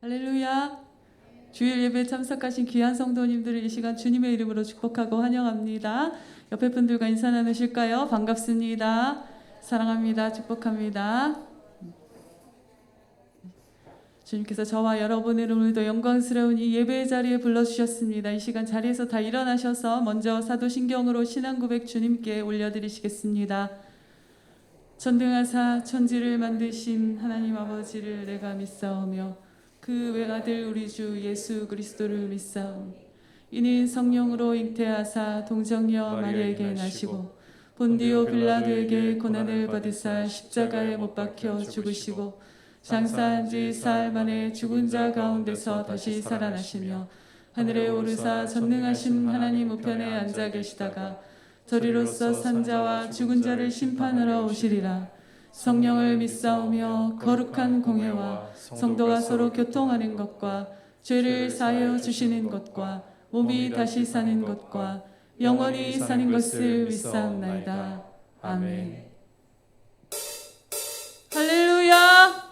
할렐루야. 주일 예배에 참석하신 귀한 성도님들을 이 시간 주님의 이름으로 축복하고 환영합니다. 옆에 분들과 인사 나누실까요? 반갑습니다. 사랑합니다. 축복합니다. 주님께서 저와 여러분을 오늘도 영광스러운 이 예배의 자리에 불러주셨습니다. 이 시간 자리에서 다 일어나셔서 먼저 사도신경으로 신앙고백 주님께 올려드리시겠습니다. 전능하사 천지를 만드신 하나님 아버지를 내가 믿사오며 그 외아들 우리 주 예수 그리스도를 믿사오니 이는 성령으로 잉태하사 동정녀 마리아에게 나시고 본디오 빌라도에게 고난을 받으사 십자가에 못 박혀 죽으시고 장사한 지 사흘 만에 죽은 자 가운데서 다시 살아나시며 하늘에 오르사 전능하신 하나님 우편에 앉아 계시다가 저리로서 산 자와 죽은 자를 심판하러 오시리라. 성령을 믿사오며 거룩한 공회와 성도가 서로 교통하는 것과 죄를 사하여 주시는 것과 몸이 다시 사는 것과 영원히 사는 것을 믿사옵나이다. 아멘. 할렐루야.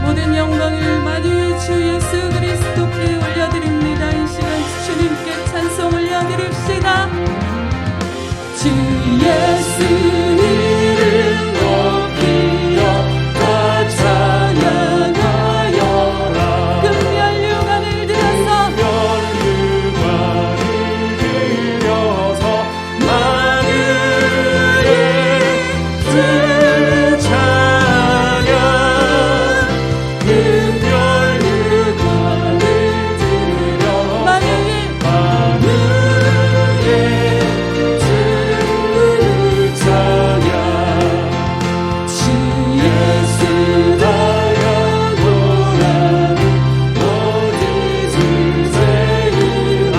모든 영광을 만유의 주 예수 그리스도께 올려드립니다. 이 시간 주님께 찬송 올려드립시다. 주 예수 이름 높이여 다 찬양하여라. 금면류관을 들여서 만유의 주 찬양. 금면류관을 들여 만유의 주 찬양. 주 예수 나라고라는 모든 주제이라.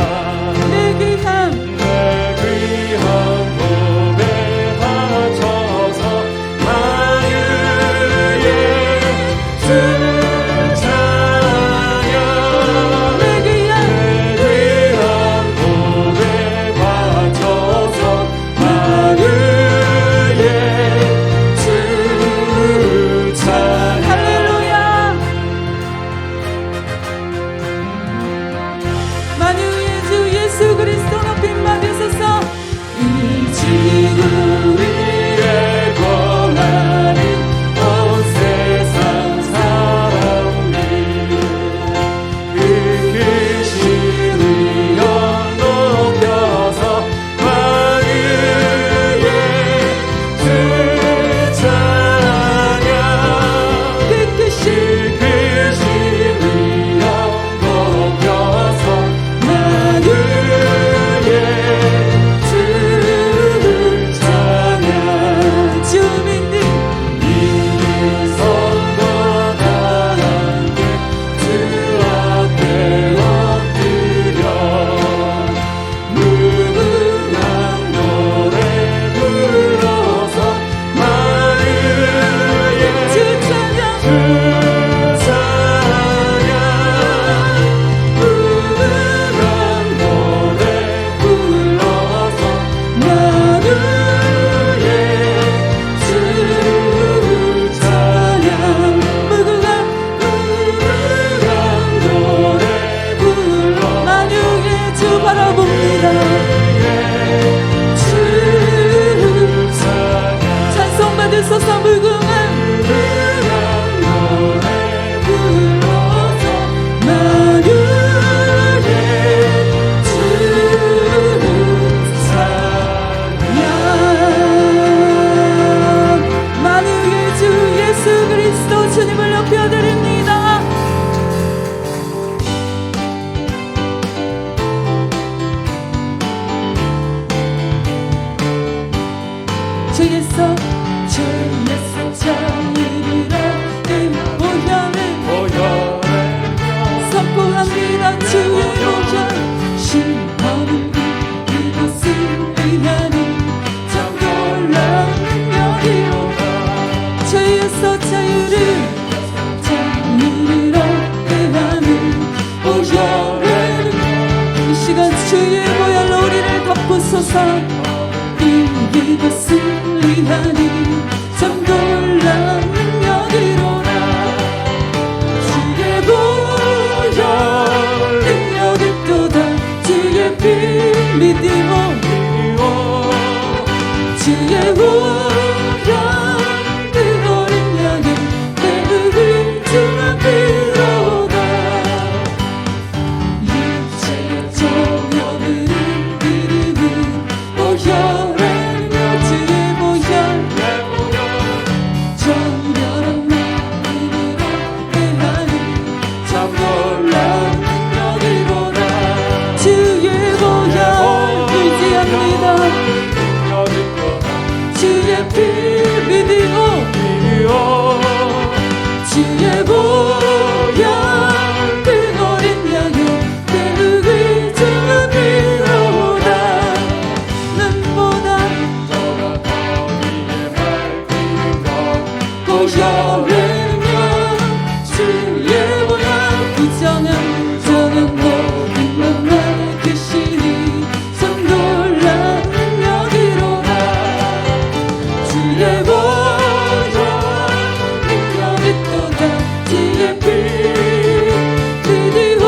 내 귀한 몸에 바쳐서 만유의 주 찬양. 내 귀한 몸에 바쳐서 만유의 주 찬양. 할렐루야. 만유의 주 예수 그리스도 높임 받으소서. 이 지구 위에 권하는 온 세상 사람들 그 크신 위엄 높여서 만유의 주 찬양. 그 크신 위엄 높여서 만유의 주 찬양. 주민들 성도가 함께 주 앞에 엎드려 무궁한 노래 불러서 만유의 주 찬양. 무궁한 노래 불러서 만유의 주 찬양. 무궁한 노래 불러 만유의 주 바라봅니다. 주 찬양. 찬송 받으소서. 무궁한 노래 불러서 만유의 주 찬양. 만유의 주 예수 그리스도 주님을 높여드립니다. 주에서 자유로 오현을 선포합니다. 주의 오현 심판은 이것을 의하는 정결한 능력이로다. 주에서 자유를 얻게하는 오현을 이 시간 주의 보혈로 우리를 덮고 주옵소서. 이것을 위하니 참 놀라운 능력이로라. 주의 보혈 능력이 또다. 주의 피 믿으오. 주의 보혈 그 어린 양의 내를 주옵이로다. 육체의 정욕을 이기는 보혈의 능력. 주의 보혈 정결한 마음으로 대하니 참 놀라운 능력이로라. 주의 보혈 의지합니다. 주의 피 믿으오. 주의 보혈 그 어린 양의 내를 주옵이로다. 눈보다 보혈의 능력. 주의 보혈 부정한 모든 것만 계시니 참 놀라운 능력이로다. 주의 보혈 능력이 또다. 주의 피 드디어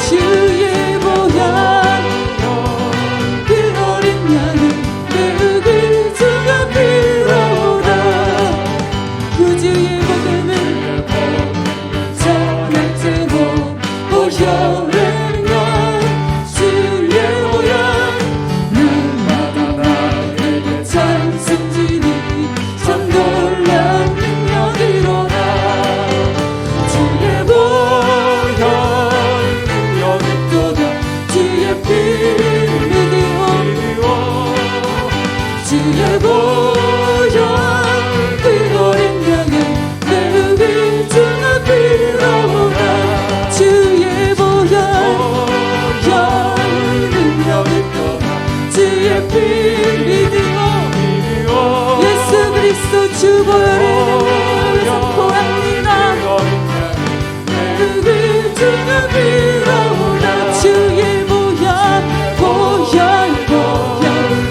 주의 보혈 그 어린 양을 내게 주옵이로다. 구주의 복음을 전할지고 보혈의 능력. 주의 보혈 날마다 나에게 찬송지니 참 놀라운 능력이로다. 주의 보혈 능력이 또다. 주의 피 믿으오. 주의 보혈 그 어린 양의 내게 주옵이로다. 주의 보혈 능력이 또다. 주의 피 믿으오. 예수 그리스도 주 보혈의 능력을 선포합니다. 내게 주옵이로다. 주의 보혈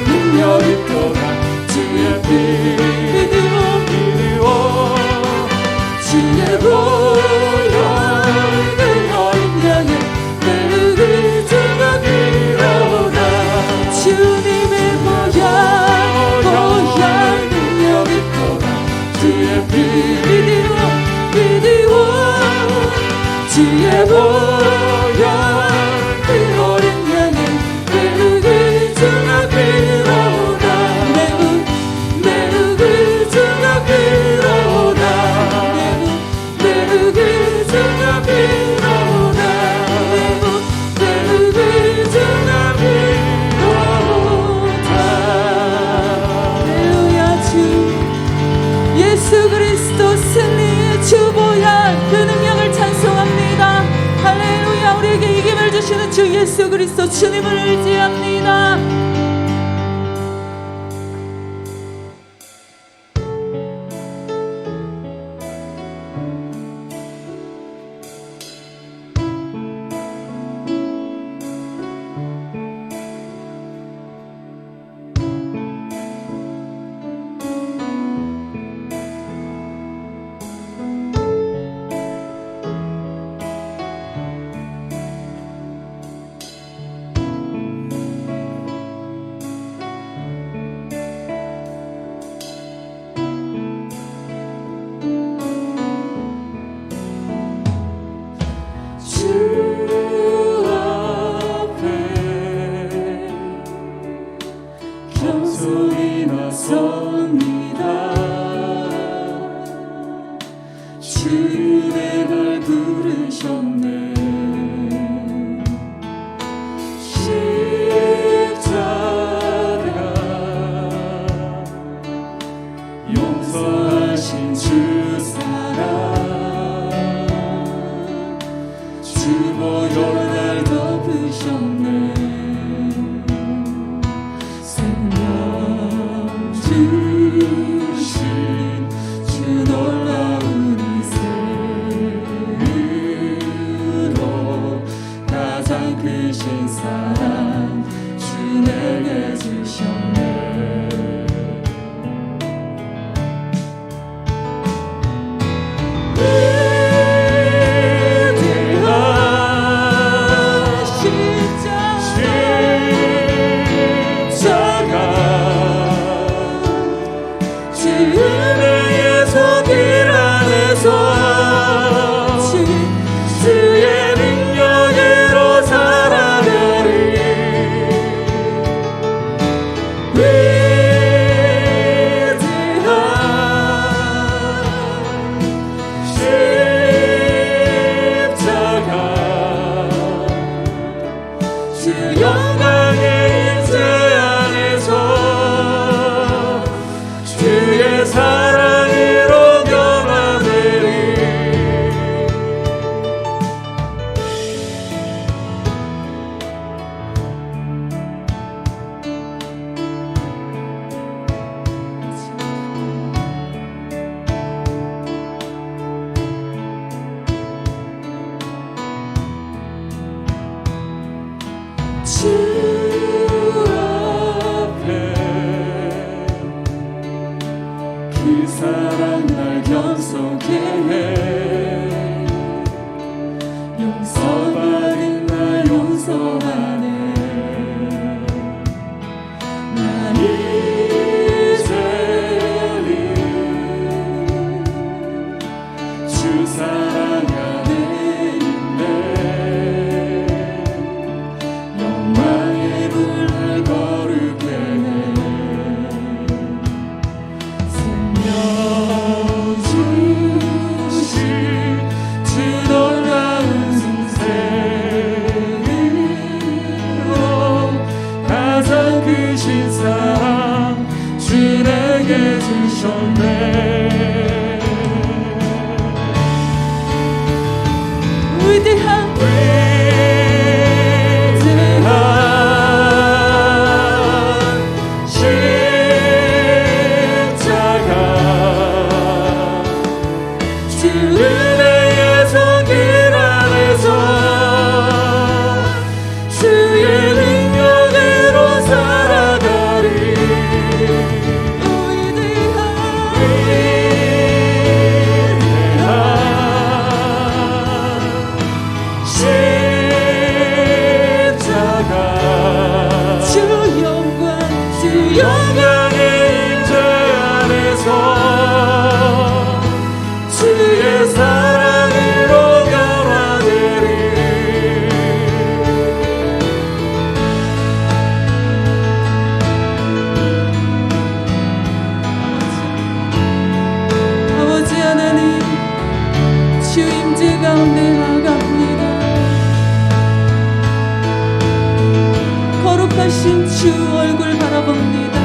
능력이 또다. 주의 피 믿으오. 주의 보혈 그 어린 양의 내게 주옵이로다. 주님의 보혈 능력이 또다. 주의 피 믿으오. 주의 보혈 그 어린 양의 내게 주옵이로다. 내게 주옵이로다. 내게 주옵이로다. 내게 주옵이로다. 할렐루야. 주 예수 그리스도 승리의 주 보혈 그 능력을 찬송합니다. 할렐루야. 우리에게 이김을 주시는 주 예수 그리스도 주님을 의지합니다. 크신 사랑 주 내게 주 영광의 임재 안에서 주의 사랑으로 변화되리. 주 앞에 그 사랑 날 겸손케 해. 용서받은 나 용서하네. 난 이제는 주 사랑 안에 있네. 영광의 불을 거룩해 해. 생명 주신 주 놀라운 생으로 가장 크신 사랑 주 내게 주셨네. 위대한 십자가 주 은혜의 손길 안에서 주의 능력으로 살아가리. 십자가 주 영광의 임재 안에서 주의 사랑으로 변화되리. 아버지 하나님, 주 임재 가운데 나아갑니다. 거룩하신 주 얼굴 바라봅니다.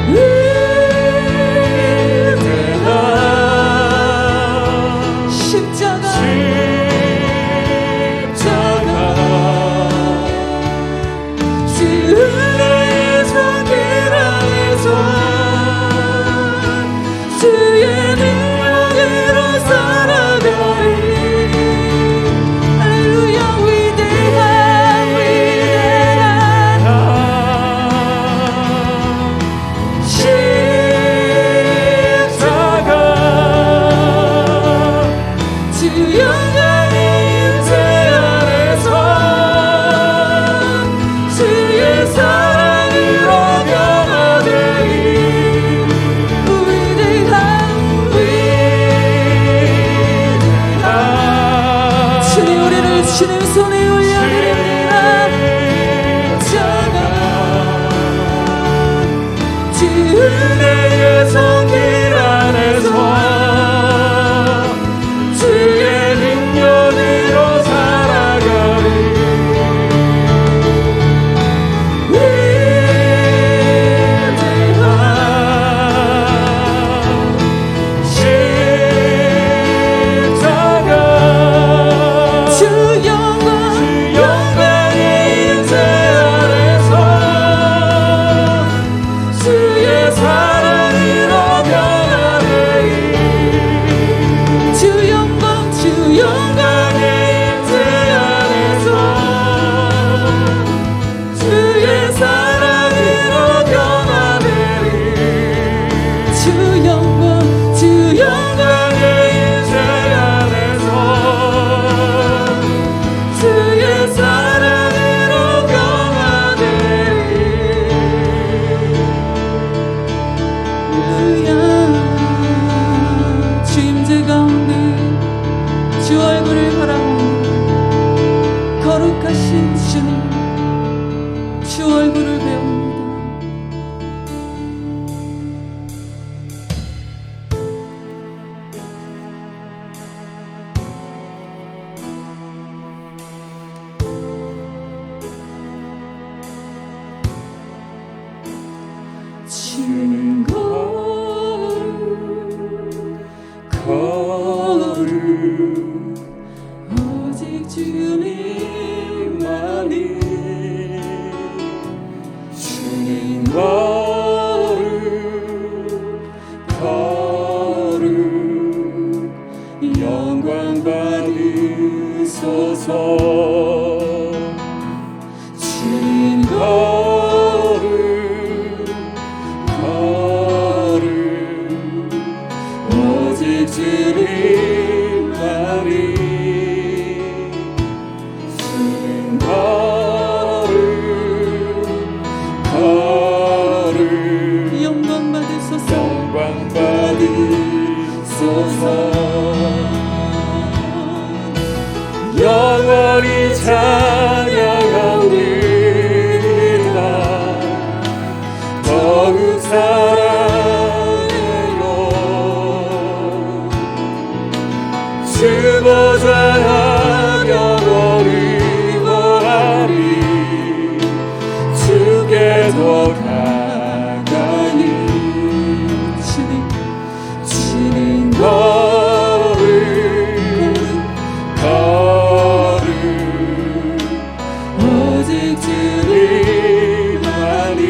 우 주 얼굴을 배웁니다. 주님 걸음 오직 주님만이 주님 걸음 영광 받으소서 주님 걸음 오직 주님만이 주님 걸음 영광 받으소서. 영광 받으소서 영원히 찬양합니다 더욱 사랑해요 주 보좌 영원히 거하리 주께 더 가까이 주님 걸음 오직 주님만이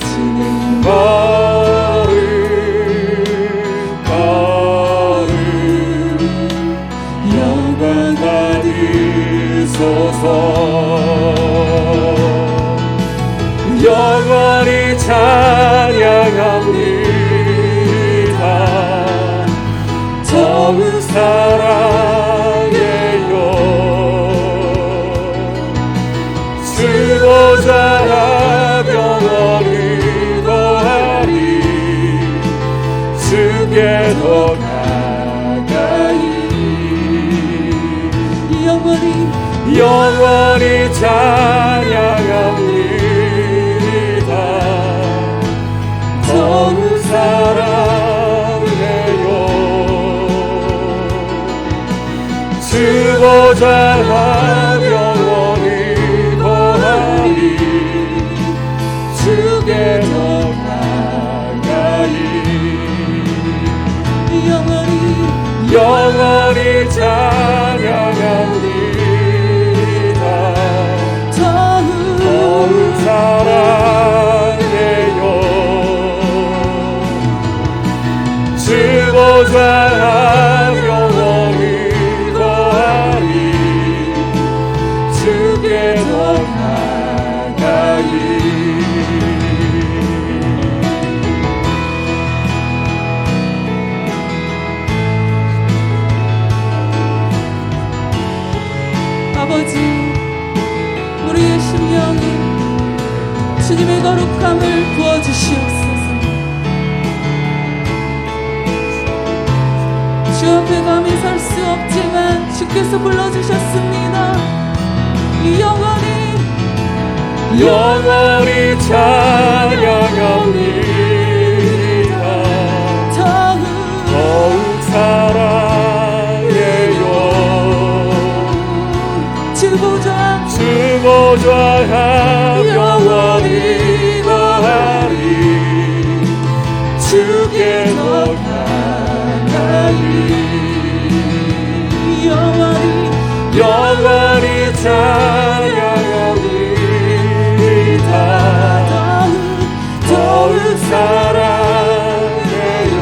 주님 걸음 영광 받으소서 영원히 찬양합니다 더욱 사랑해요 주 보좌 영원히 거하리 주께 더 가까이 영원히 찬양합니다 더욱 사랑해요 주 보좌 영원히 거하리 주께 더 가까이 영원히 찬양합니다 더욱 사랑해요 주 보좌 영원히 거하리 주께 더 가까이 아버지, 우리의 심령이 주님의 거룩함을 부어주시옵소서. 주 앞에 감히 설 수 없지만 주께서 불러주셨습니다. 영원히 찬양합니다 더욱 사랑해요 주 보좌 영원히 거하리 주께 더 가까이 영원히 찬양합니다 더욱 사랑해요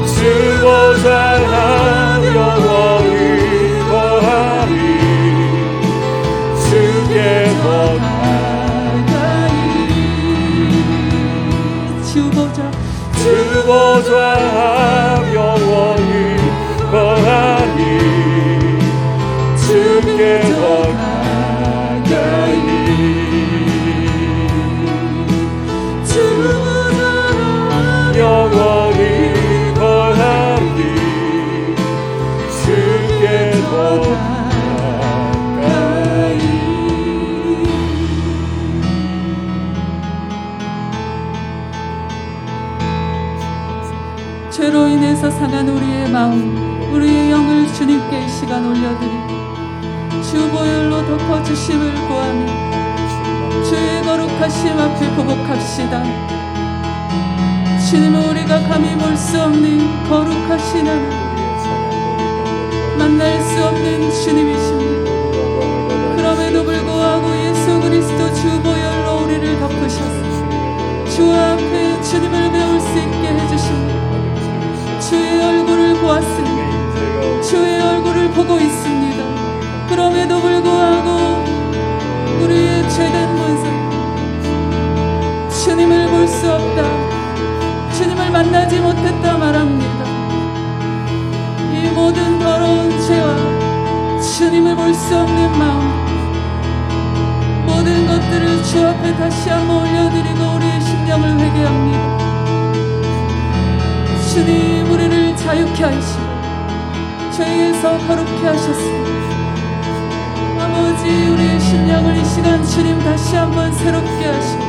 주 보좌 영원히 거하리 주께 더 가까이 주 보좌 영원히 거하리 주께 더 가까이 영원히 거하리 주께 더 가까이 도와주심을 구하며 주의 거룩하심 앞에 보복합시다. 주님, 우리가 감히 볼 수 없는 거룩하신 하나님, 만날 수 없는 주님이십니다. 그럼에도 불구하고 예수 그리스도 주 보혈로 우리를 덮으셔서 주 앞에 주님을 배울 수 있게 해주십니다. 주의 얼굴을 보았습니다. 주의 얼굴을 보고 있습니다. 그럼에도 불구하고 우리의 죄된 본성, 주님을 볼 수 없다, 주님을 만나지 못했다 말합니다. 이 모든 더러운 죄와 주님을 볼 수 없는 마음, 모든 것들을 주 앞에 다시 한번 올려드리고 우리의 심령을 회개합니다. 주님, 우리를 자유케 하시고 죄에서 거룩케 하셨습니다. 아버지, 우리의 심령을 이 시간 주님 다시 한번 새롭게 하시고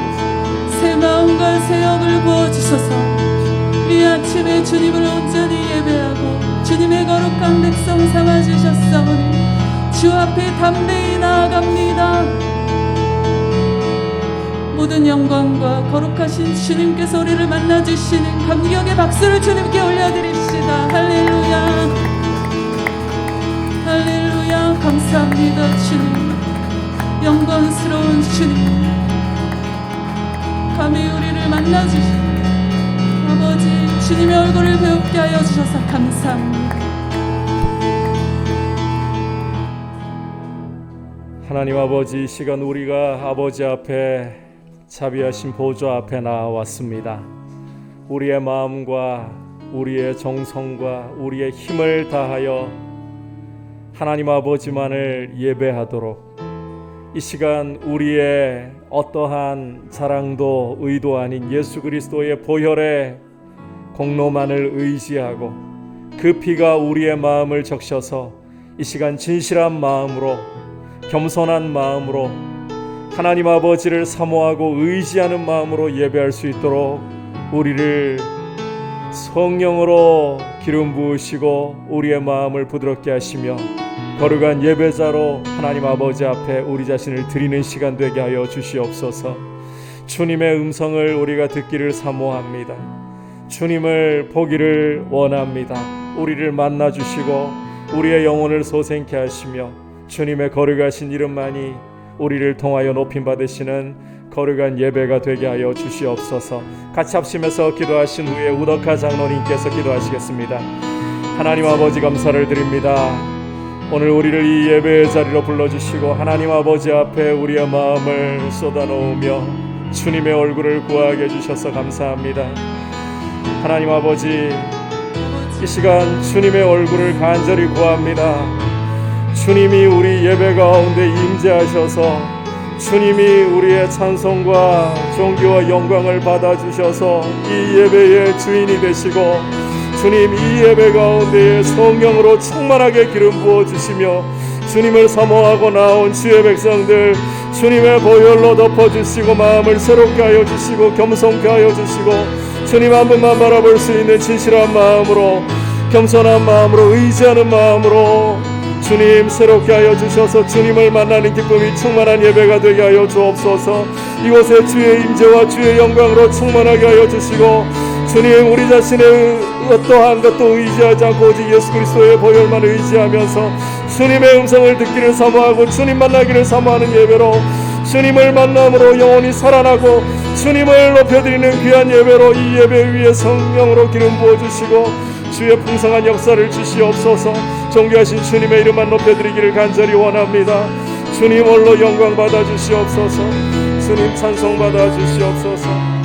새 마음과 새 영을 부어주셔서 이 아침에 주님을 온전히 예배하고 주님의 거룩한 백성 삼아주셨사오니 주 앞에 담대히 나아갑니다. 모든 영광과 거룩하신 주님께서 우리를 만나주시는 감격의 박수를 주님께 올려드립시다. 할렐루야, 할렐루야. 감사합니다. 주님, 영광스러운 주님, 감히 우리를 만나주시고 아버지 주님의 얼굴을 배웁게 하여 주셔서 감사합니다. 하나님 아버지, 이 시간 우리가 아버지 앞에 자비하신 보좌 앞에 나왔습니다. 우리의 마음과 우리의 정성과 우리의 힘을 다하여 하나님 아버지만을 예배하도록 이 시간 우리의 어떠한 자랑도 의도 아닌 예수 그리스도의 보혈의 공로만을 의지하고 그 피가 우리의 마음을 적셔서 이 시간 진실한 마음으로 겸손한 마음으로 하나님 아버지를 사모하고 의지하는 마음으로 예배할 수 있도록 우리를 성령으로 기름 부으시고 우리의 마음을 부드럽게 하시며 거룩한 예배자로 하나님 아버지 앞에 우리 자신을 드리는 시간 되게 하여 주시옵소서. 주님의 음성을 우리가 듣기를 사모합니다. 주님을 보기를 원합니다. 우리를 만나 주시고 우리의 영혼을 소생케 하시며 주님의 거룩하신 이름만이 우리를 통하여 높임 받으시는 거룩한 예배가 되게 하여 주시옵소서. 같이 합심해서 기도하신 후에 우덕하 장로님께서 기도하시겠습니다. 하나님 아버지, 감사를 드립니다. 오늘 우리를 이 예배의 자리로 불러주시고 하나님 아버지 앞에 우리의 마음을 쏟아놓으며 주님의 얼굴을 구하게 해주셔서 감사합니다. 하나님 아버지, 이 시간 주님의 얼굴을 간절히 구합니다. 주님이 우리 예배 가운데 임재하셔서 주님이 우리의 찬송과 존귀와 영광을 받아주셔서 이 예배의 주인이 되시고 주님, 이 예배 가운데에 성령으로 충만하게 기름 부어주시며 주님을 사모하고 나온 주의 백성들 주님의 보혈로 덮어주시고 마음을 새롭게 하여 주시고 겸손케 하여 주시고 주님 한 분만 바라볼 수 있는 진실한 마음으로 겸손한 마음으로 의지하는 마음으로 주님 새롭게 하여 주셔서 주님을 만나는 기쁨이 충만한 예배가 되게 하여 주옵소서. 이곳에 주의 임재와 주의 영광으로 충만하게 하여 주시고 주님, 우리 자신의 어떠한 것도 의지하지 않고 오직 예수 그리스도의 보혈만 의지하면서 주님의 음성을 듣기를 사모하고 주님 만나기를 사모하는 예배로 주님을 만남으로 영혼이 살아나고 주님을 높여드리는 귀한 예배로 이 예배 위에 성령으로 기름 부어주시고 주의 풍성한 역사를 주시옵소서. 존귀하신 주님의 이름만 높여드리기를 간절히 원합니다. 주님 홀로 영광 받아 주시옵소서. 주님 찬송 받아 주시옵소서.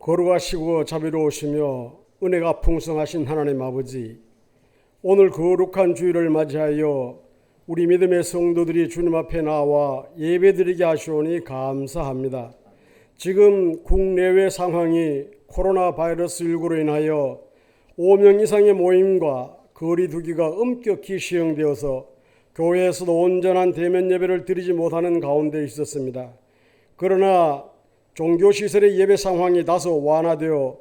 거룩하시고 자비로우시며 은혜가 풍성하신 하나님 아버지, 오늘 거룩한 주일을 맞이하여 우리 믿음의 성도들이 주님 앞에 나와 예배드리게 하시오니 감사합니다. 지금 국내외 상황이 코로나 바이러스 19로 인하여 5명 이상의 모임과 거리 두기가 엄격히 시행되어서 교회에서도 온전한 대면 예배를 드리지 못하는 가운데 있었습니다. 그러나 종교시설의 예배 상황이 다소 완화되어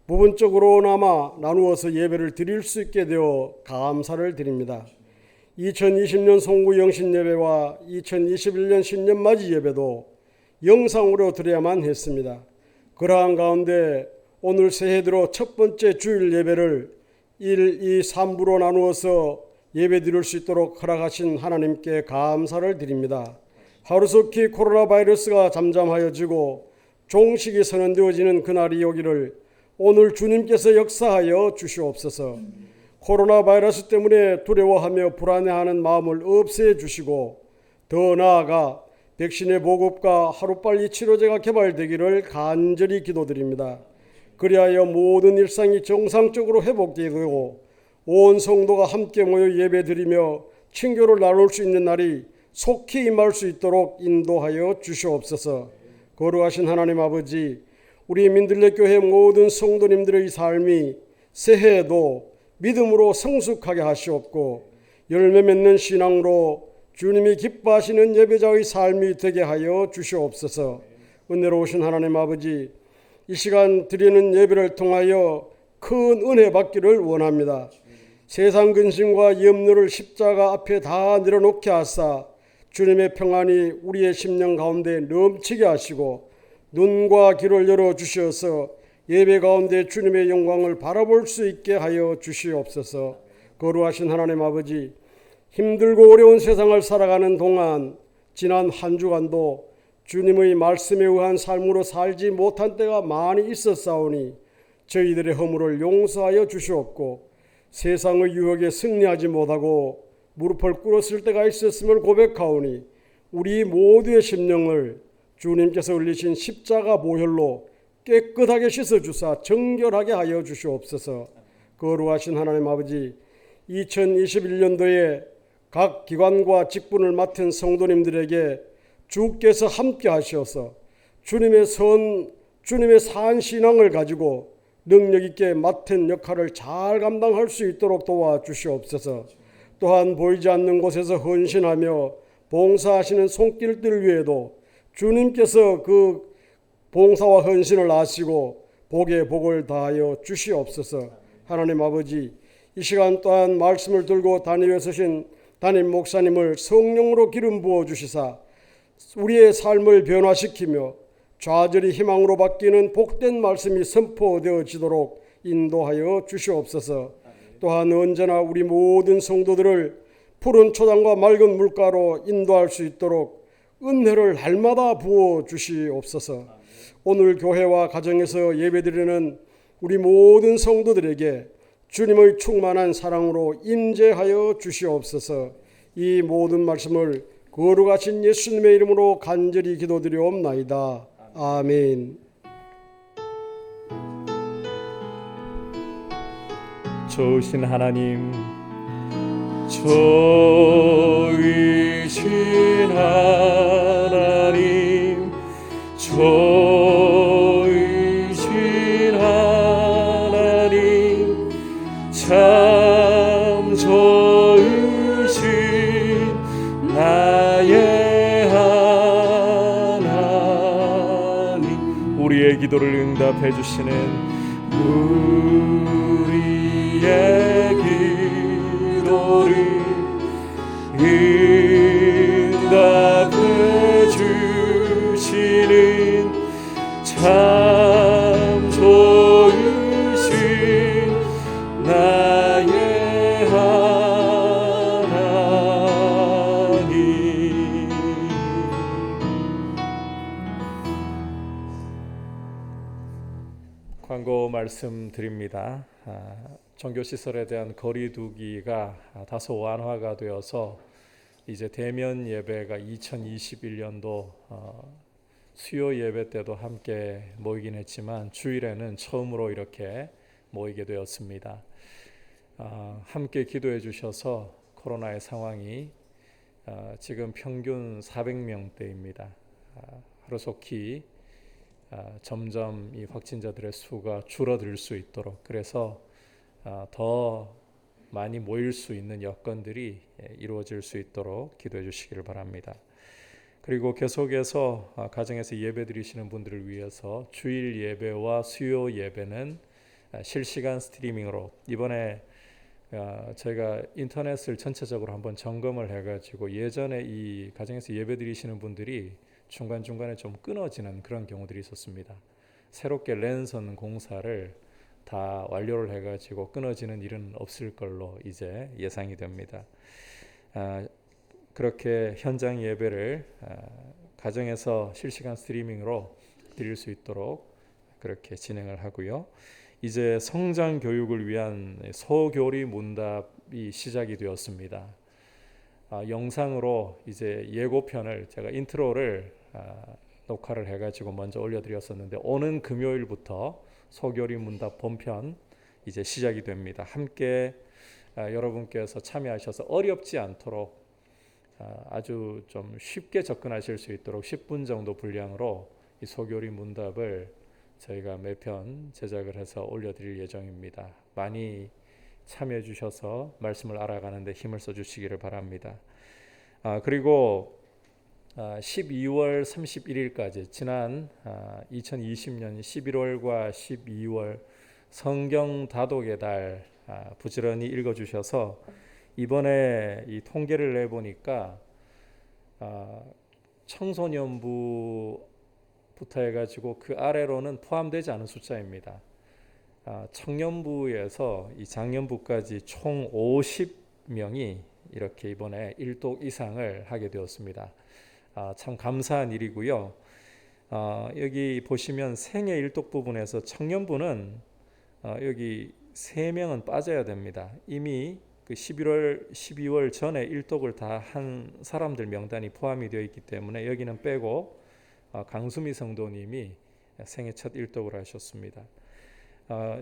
부분적으로나마 나누어서 예배를 드릴 수 있게 되어 감사를 드립니다. 2020년 송구 영신 예배와 2021년 신년 맞이 예배도 영상으로 드려야만 했습니다. 그러한 가운데 오늘 새해 들어 첫 번째 주일 예배를 1, 2, 3부로 나누어서 예배 드릴 수 있도록 허락하신 하나님께 감사를 드립니다. 하루속히 코로나 바이러스가 잠잠하여지고 종식이 선언되어지는 그날이 오기를 오늘 주님께서 역사하여 주시옵소서. 코로나 바이러스 때문에 두려워하며 불안해하는 마음을 없애 주시고 더 나아가 백신의 보급과 하루빨리 치료제가 개발되기를 간절히 기도드립니다. 그리하여 모든 일상이 정상적으로 회복되고 온 성도가 함께 모여 예배드리며 친교를 나눌 수 있는 날이 속히 임할 수 있도록 인도하여 주시옵소서. 거룩하신 하나님 아버지, 우리 민들레 교회 모든 성도님들의 삶이 새해에도 믿음으로 성숙하게 하시옵고 열매 맺는 신앙으로 주님이 기뻐하시는 예배자의 삶이 되게 하여 주시옵소서. 은혜로우신 하나님 아버지, 이 시간 드리는 예배를 통하여 큰 은혜 받기를 원합니다. 세상 근심과 염려를 십자가 앞에 다 내려놓게 하사 주님의 평안이 우리의 심령 가운데 넘치게 하시고 눈과 귀를 열어주셔서 예배 가운데 주님의 영광을 바라볼 수 있게 하여 주시옵소서. 거룩하신 하나님 아버지, 힘들고 어려운 세상을 살아가는 동안 지난 한 주간도 주님의 말씀에 의한 삶으로 살지 못한 때가 많이 있었사오니 저희들의 허물을 용서하여 주시옵고 세상의 유혹에 승리하지 못하고 무릎을 꿇었을 때가 있었음을 고백하오니 우리 모두의 심령을 주님께서 흘리신 십자가 보혈로 깨끗하게 씻어주사 정결하게 하여 주시옵소서. 거룩하신 하나님 아버지, 2021년도에 각 기관과 직분을 맡은 성도님들에게 주께서 함께 하셔서 주님의 산 신앙을 가지고 능력 있게 맡은 역할을 잘 감당할 수 있도록 도와주시옵소서. 또한 보이지 않는 곳에서 헌신하며 봉사하시는 손길들 위에도 주님께서 그 봉사와 헌신을 아시고 복에 복을 다하여 주시옵소서. 하나님 아버지, 이 시간 또한 말씀을 들고 단위에 서신 담임 목사님을 성령으로 기름 부어 주시사 우리의 삶을 변화시키며 좌절이 희망으로 바뀌는 복된 말씀이 선포되어지도록 인도하여 주시옵소서. 또한 언제나 우리 모든 성도들을 푸른 초장과 맑은 물가로 인도할 수 있도록 은혜를 날마다 부어 주시옵소서. 오늘 교회와 가정에서 예배드리는 우리 모든 성도들에게 주님의 충만한 사랑으로 임재하여 주시옵소서. 이 모든 말씀을 거룩하신 예수님의 이름으로 간절히 기도드리옵나이다. 아멘. 좋으신 하나님, 좋으신 하나님, 좋으신 하나님, 참 좋으신 나의 하나님. 우리의 기도를 응답해 주시는 우리의 기도를 응답해 주시는 참 좋으신 나의 하나님. 광고 말씀드립니다. 종교시설에 대한 거리두기가 다소 완화가 되어서 이제 대면 예배가 2021년도 수요 예배 때도 함께 모이긴 했지만 주일에는 처음으로 이렇게 모이게 되었습니다. 함께 기도해 주셔서 코로나의 상황이 지금 평균 400명대입니다. 하루속히 점점 이 확진자들의 수가 줄어들 수 있도록, 그래서 더 많이 모일 수 있는 여건들이 이루어질 수 있도록 기도해 주시기를 바랍니다. 그리고 계속해서 가정에서 예배 드리시는 분들을 위해서 주일 예배와 수요 예배는 실시간 스트리밍으로 이번에 저희가 인터넷을 전체적으로 한번 점검을 해가지고 예전에 이 가정에서 예배 드리시는 분들이 중간중간에 좀 끊어지는 그런 경우들이 있었습니다. 새롭게 랜선 공사를 다 완료를 해가지고 끊어지는 일은 없을 걸로 이제 예상이 됩니다. 그렇게 현장 예배를 가정에서 실시간 스트리밍으로 드릴 수 있도록 그렇게 진행을 하고요. 이제 성장 교육을 위한 소교리 문답이 시작이 되었습니다. 영상으로 이제 예고편을 제가 인트로를 녹화를 해가지고 먼저 올려드렸었는데 오는 금요일부터 소교리 문답 본편 이제 시작이 됩니다. 함께 여러분께서 참여하셔서 어렵지 않도록 아주 좀 쉽게 접근하실 수 있도록 10분 정도 분량으로 이 소교리 문답을 저희가 매편 제작을 해서 올려드릴 예정입니다. 많이 참여해 주셔서 말씀을 알아가는데 힘을 써주시기를 바랍니다. 그리고 12월 31일까지 지난 2020년 11월과 12월 성경 다독의 달 부지런히 읽어주셔서 이번에 이 통계를 내보니까 청소년부부터 해가지고 그 아래로는 포함되지 않은 숫자입니다. 청년부에서 이 장년부까지 총 50명이 이렇게 이번에 1독 이상을 하게 되었습니다. 참 감사한 일이고요. 여기 보시면 생애 1독 부분에서 청년부는 여기 3명은 빠져야 됩니다. 이미 그 12월 전에 1독을 다 한 사람들 명단이 포함이 되어 있기 때문에 여기는 빼고 강수미 성도님이 생애 첫 1독을 하셨습니다.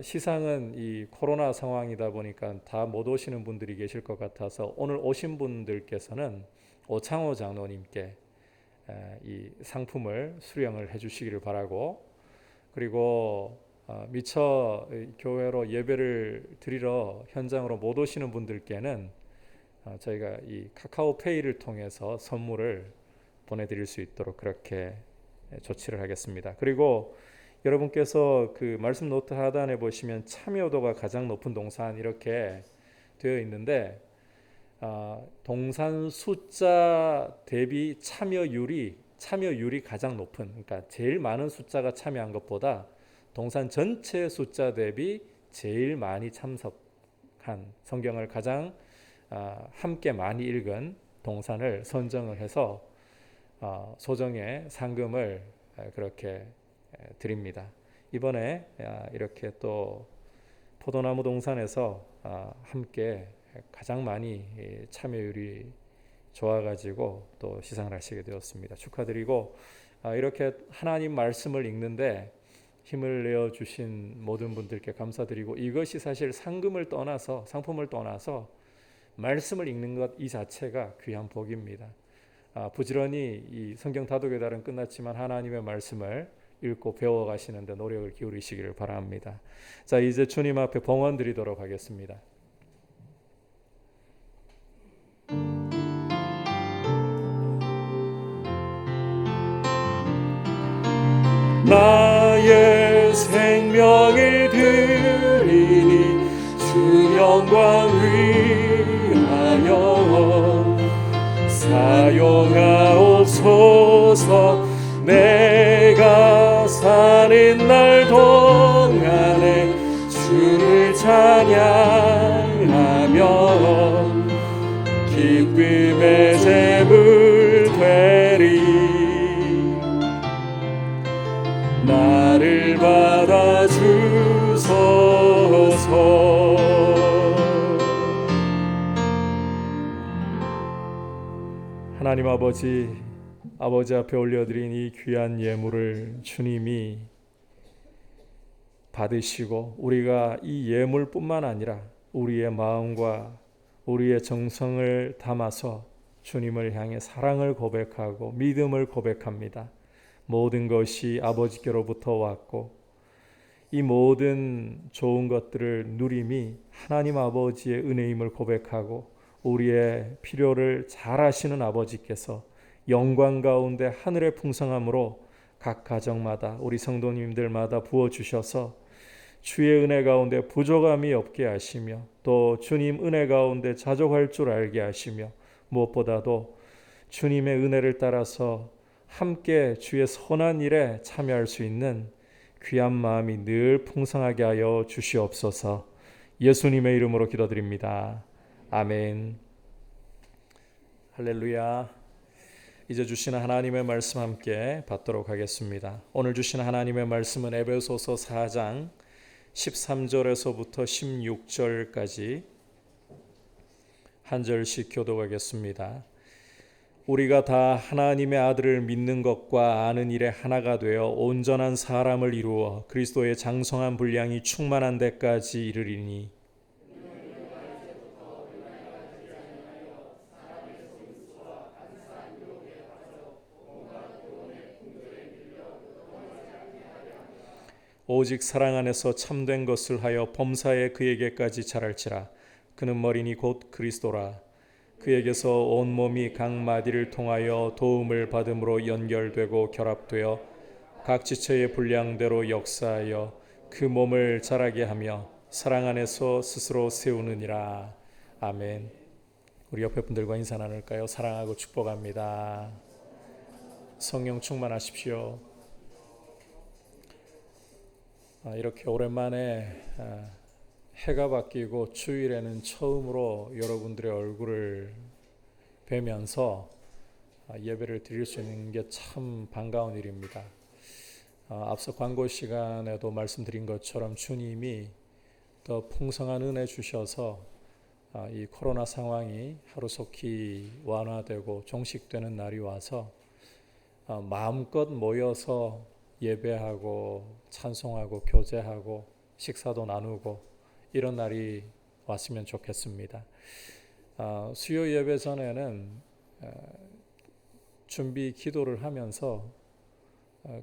시상은 이 코로나 상황이다 보니까 다 못 오시는 분들이 계실 것 같아서 오늘 오신 분들께서는 오창호 장로님께 이 상품을 수령을 해주시기를 바라고, 그리고 미처 교회로 예배를 드리러 현장으로 못 오시는 분들께는 저희가 이 카카오페이를 통해서 선물을 보내드릴 수 있도록 그렇게 조치를 하겠습니다. 그리고 여러분께서 그 말씀 노트 하단에 보시면 참여도가 가장 높은 동산 이렇게 되어 있는데 동산 숫자 대비 참여율이 가장 높은, 그러니까 제일 많은 숫자가 참여한 것보다 동산 전체 숫자 대비 제일 많이 참석한, 성경을 가장 함께 많이 읽은 동산을 선정을 해서 소정의 상금을 그렇게 드립니다. 이번에 이렇게 또 포도나무 동산에서 함께 가장 많이 참여율이 좋아가지고 또 시상을 하시게 되었습니다. 축하드리고, 이렇게 하나님 말씀을 읽는데 힘을 내어 주신 모든 분들께 감사드리고, 이것이 사실 상품을 떠나서 말씀을 읽는 것 이 자체가 귀한 복입니다. 부지런히 이 성경 다독의 달은 끝났지만 하나님의 말씀을 읽고 배워가시는데 노력을 기울이시기를 바랍니다. 자, 이제 주님 앞에 봉헌 드리도록 하겠습니다. 나의 생명을 드리니 주 영광 위하여 사용하옵소서. 내가 사는 날 동안에 주를 찬양하며 기쁨의 제물 되리. 나를 받아주소서. 하나님 아버지 앞에 올려드린 이 귀한 예물을 주님이 받으시고, 우리가 이 예물뿐만 아니라 우리의 마음과 우리의 정성을 담아서 주님을 향해 사랑을 고백하고 믿음을 고백합니다. 모든 것이 아버지께로부터 왔고 이 모든 좋은 것들을 누림이 하나님 아버지의 은혜임을 고백하고 우리의 필요를 잘 아시는 아버지께서 영광 가운데 하늘의 풍성함으로 각 가정마다 우리 성도님들마다 부어주셔서 주의 은혜 가운데 부족함이 없게 하시며 또 주님 은혜 가운데 자족할 줄 알게 하시며 무엇보다도 주님의 은혜를 따라서 함께 주의 선한 일에 참여할 수 있는 귀한 마음이 늘 풍성하게 하여 주시옵소서. 예수님의 이름으로 기도드립니다. 아멘. 할렐루야. 이제 주시는 하나님의 말씀 함께 받도록 하겠습니다. 오늘 주시는 하나님의 말씀은 에베소서 4장 13절에서부터 16절까지 한 절씩 교독하겠습니다. 우리가 다 하나님의 아들을 믿는 것과 아는 일에 하나가 되어 온전한 사람을 이루어 그리스도의 장성한 분량이 충만한 데까지 이르리니 오직 사랑 안에서 참된 것을 하여 범사에 그에게까지 자랄지라. 그는 머리니 곧 그리스도라. 그에게서 온 몸이 각 마디를 통하여 도움을 받음으로 연결되고 결합되어 각 지체의 분량대로 역사하여 그 몸을 자라게 하며 사랑 안에서 스스로 세우느니라. 아멘. 우리 옆에 분들과 인사 나눌까요? 사랑하고 축복합니다. 성령 충만하십시오. 이렇게 오랜만에 해가 바뀌고 주일에는 처음으로 여러분들의 얼굴을 뵈면서 예배를 드릴 수 있는 게 참 반가운 일입니다. 앞서 광고 시간에도 말씀드린 것처럼 주님이 더 풍성한 은혜 주셔서 이 코로나 상황이 하루속히 완화되고 종식되는 날이 와서 마음껏 모여서 예배하고 찬송하고 교제하고 식사도 나누고 이런 날이 왔으면 좋겠습니다. 수요 예배 전에는 준비 기도를 하면서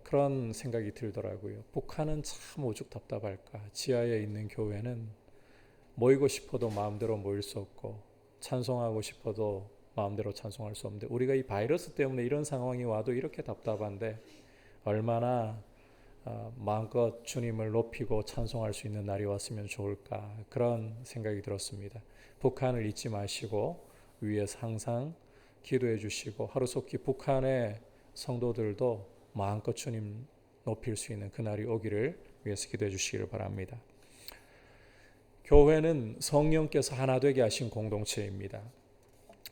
그런 생각이 들더라고요. 북한은 참 오죽 답답할까. 지하에 있는 교회는 모이고 싶어도 마음대로 모일 수 없고 찬송하고 싶어도 마음대로 찬송할 수 없는데 우리가 이 바이러스 때문에 이런 상황이 와도 이렇게 답답한데 얼마나 마음껏 주님을 높이고 찬송할 수 있는 날이 왔으면 좋을까 그런 생각이 들었습니다. 북한을 잊지 마시고 위에서 항상 기도해 주시고 하루속히 북한의 성도들도 마음껏 주님 높일 수 있는 그날이 오기를 위해서 기도해 주시기를 바랍니다. 교회는 성령께서 하나 되게 하신 공동체입니다.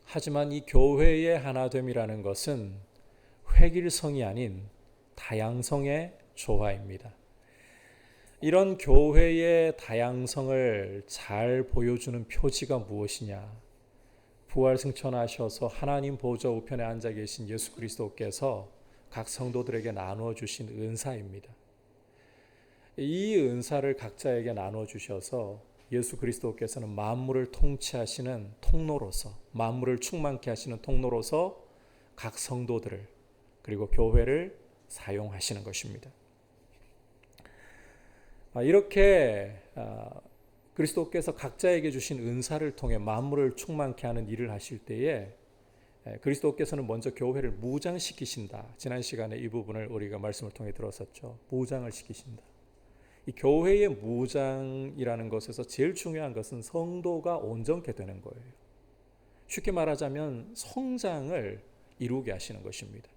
하지만 이 교회의 하나됨이라는 것은 획일성이 아닌 다양성의 조화입니다. 이런 교회의 다양성을 잘 보여주는 표지가 무엇이냐? 부활 승천하셔서 하나님 보좌 우편에 앉아 계신 예수 그리스도께서 각 성도들에게 나누어 주신 은사입니다. 이 은사를 각자에게 나누어 주셔서 예수 그리스도께서는 만물을 통치하시는 통로로서, 만물을 충만케 하시는 통로로서 각 성도들을 그리고 교회를 사용하시는 것입니다. 이렇게 그리스도께서 각자에게 주신 은사를 통해 만물을 충만케 하는 일을 하실 때에 그리스도께서는 먼저 교회를 무장시키신다. 지난 시간에 이 부분을 우리가 말씀을 통해 들었었죠. 무장을 시키신다. 이 교회의 무장이라는 것에서 제일 중요한 것은 성도가 온전케 되는 거예요. 쉽게 말하자면 성장을 이루게 하시는 것입니다.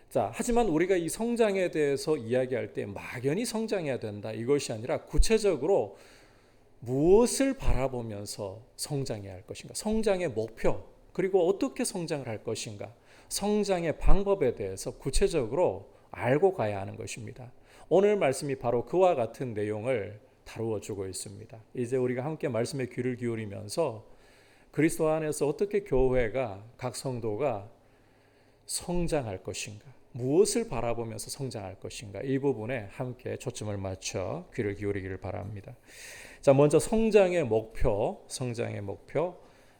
자, 하지만 우리가 이 성장에 대해서 이야기할 때 막연히 성장해야 된다 이것이 아니라 구체적으로 무엇을 바라보면서 성장해야 할 것인가, 성장의 목표 그리고 어떻게 성장을 할 것인가, 성장의 방법에 대해서 구체적으로 알고 가야 하는 것입니다. 오늘 말씀이 바로 그와 같은 내용을 다루어 주고 있습니다. 이제 우리가 함께 말씀에 귀를 기울이면서 그리스도 안에서 어떻게 교회가, 각 성도가 성장할 것인가, 무엇을 바라보면서 성장할 것인가, 이 부분에 함께 초점을 맞춰 귀를 기울이기를 바랍니다. 자, 먼저 성장의 목표.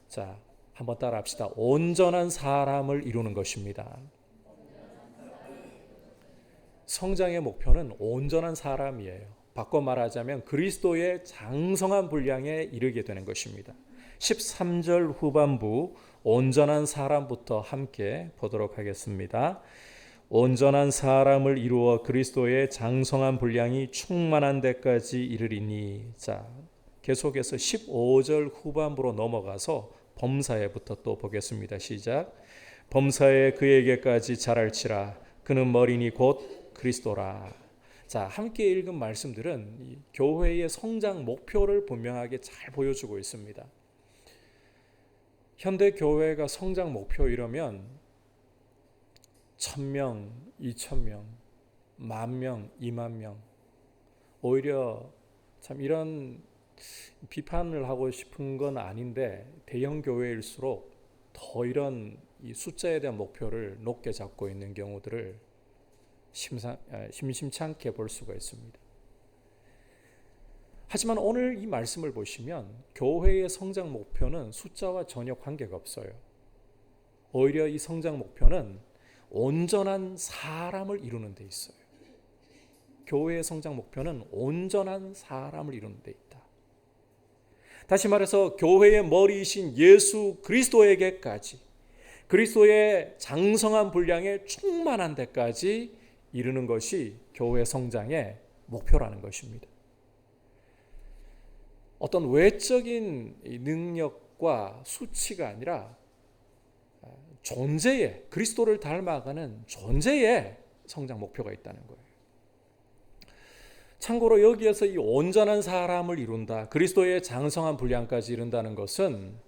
자, 한번 따라 합시다. 온전한 사람을 이루는 것입니다. 성장의 목표는 온전한 사람이에요. 바꿔 말하자면 그리스도의 장성한 분량에 이르게 되는 것입니다. 13절 후반부 온전한 사람부터 함께 보도록 하겠습니다. 온전한 사람을 이루어 그리스도의 장성한 분량이 충만한 데까지 이르리니. 자, 계속해서 15절 후반부로 넘어가서 범사에부터 또 보겠습니다. 시작. 범사에 그에게까지 자랄지라. 그는 머리니 곧 그리스도라. 자, 함께 읽은 말씀들은 이 교회의 성장 목표를 분명하게 잘 보여주고 있습니다. 현대 교회가 성장 목표 이러면 1000명, 2000명, 10,000명, 20,000명, 오히려 참 이런 비판을 하고 싶은 건 아닌데 대형 교회일수록 더 이런 이 숫자에 대한 목표를 높게 잡고 있는 경우들을 심심찮게 볼 수가 있습니다. 하지만 오늘 이 말씀을 보시면 교회의 성장 목표는 숫자와 전혀 관계가 없어요. 오히려 이 성장 목표는 온전한 사람을 이루는 데 있어요. 교회의 성장 목표는 온전한 사람을 이루는 데 있다. 다시 말해서 교회의 머리이신 예수 그리스도에게까지, 그리스도의 장성한 분량에 충만한 데까지 이르는 것이 교회 성장의 목표라는 것입니다. 어떤 외적인 능력과 수치가 아니라 존재의, 그리스도를 닮아가는 존재의 성장 목표가 있다는 거예요. 참고로 여기에서 이 온전한 사람을 이룬다, 그리스도의 장성한 분량까지 이룬다는 것은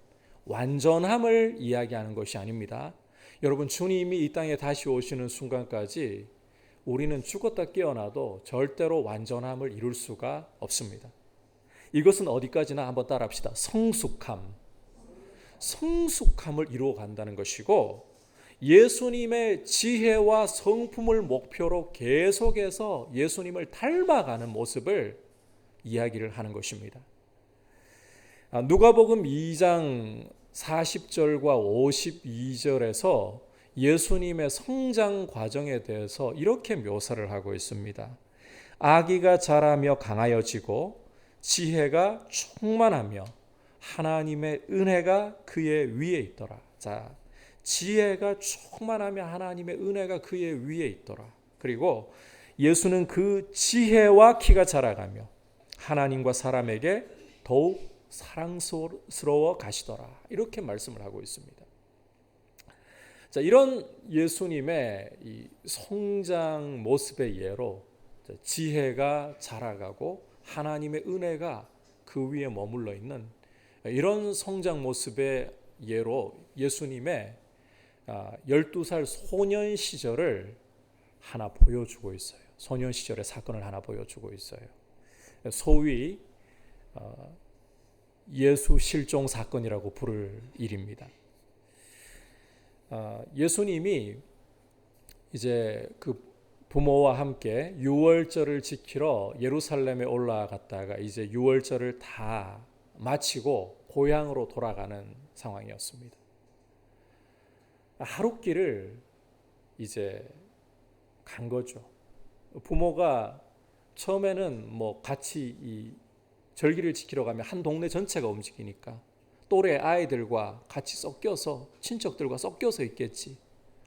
완전함을 이야기하는 것이 아닙니다. 여러분, 주님이 이 땅에 다시 오시는 순간까지 우리는 죽었다 깨어나도 절대로 완전함을 이룰 수가 없습니다. 이것은 어디까지나 한번 따라합시다. 성숙함을 이루어 간다는 것이고, 예수님의 지혜와 성품을 목표로 계속해서 예수님을 닮아가는 모습을 이야기를 하는 것입니다. 누가복음 2장 40절과 52절에서 예수님의 성장 과정에 대해서 이렇게 묘사를 하고 있습니다. 아기가 자라며 강하여지고 지혜가 충만하며 하나님의 은혜가 그의 위에 있더라. 자, 지혜가 충만하며 하나님의 은혜가 그의 위에 있더라. 그리고 예수는 그 지혜와 키가 자라가며 하나님과 사람에게 더욱 사랑스러워 가시더라. 이렇게 말씀을 하고 있습니다. 자, 이런 예수님의 이 성장 모습의 예로 지혜가 자라가고 하나님의 은혜가 그 위에 머물러 있는 이런 성장 모습의 예로 예수님의 12살 소년 시절을 하나 보여주고 있어요. 소년 시절의 사건을 하나 보여주고 있어요. 소위 예수 실종 사건이라고 부를 일입니다. 예수님이 이제 그 부모와 함께 유월절을 지키러 예루살렘에 올라갔다가 이제 유월절을 다 마치고 고향으로 돌아가는 상황이었습니다. 하룻길을 이제 간 거죠. 부모가 처음에는 뭐 같이 이 절기를 지키러 가면 한 동네 전체가 움직이니까 또래 아이들과 같이 섞여서, 친척들과 섞여서 있겠지.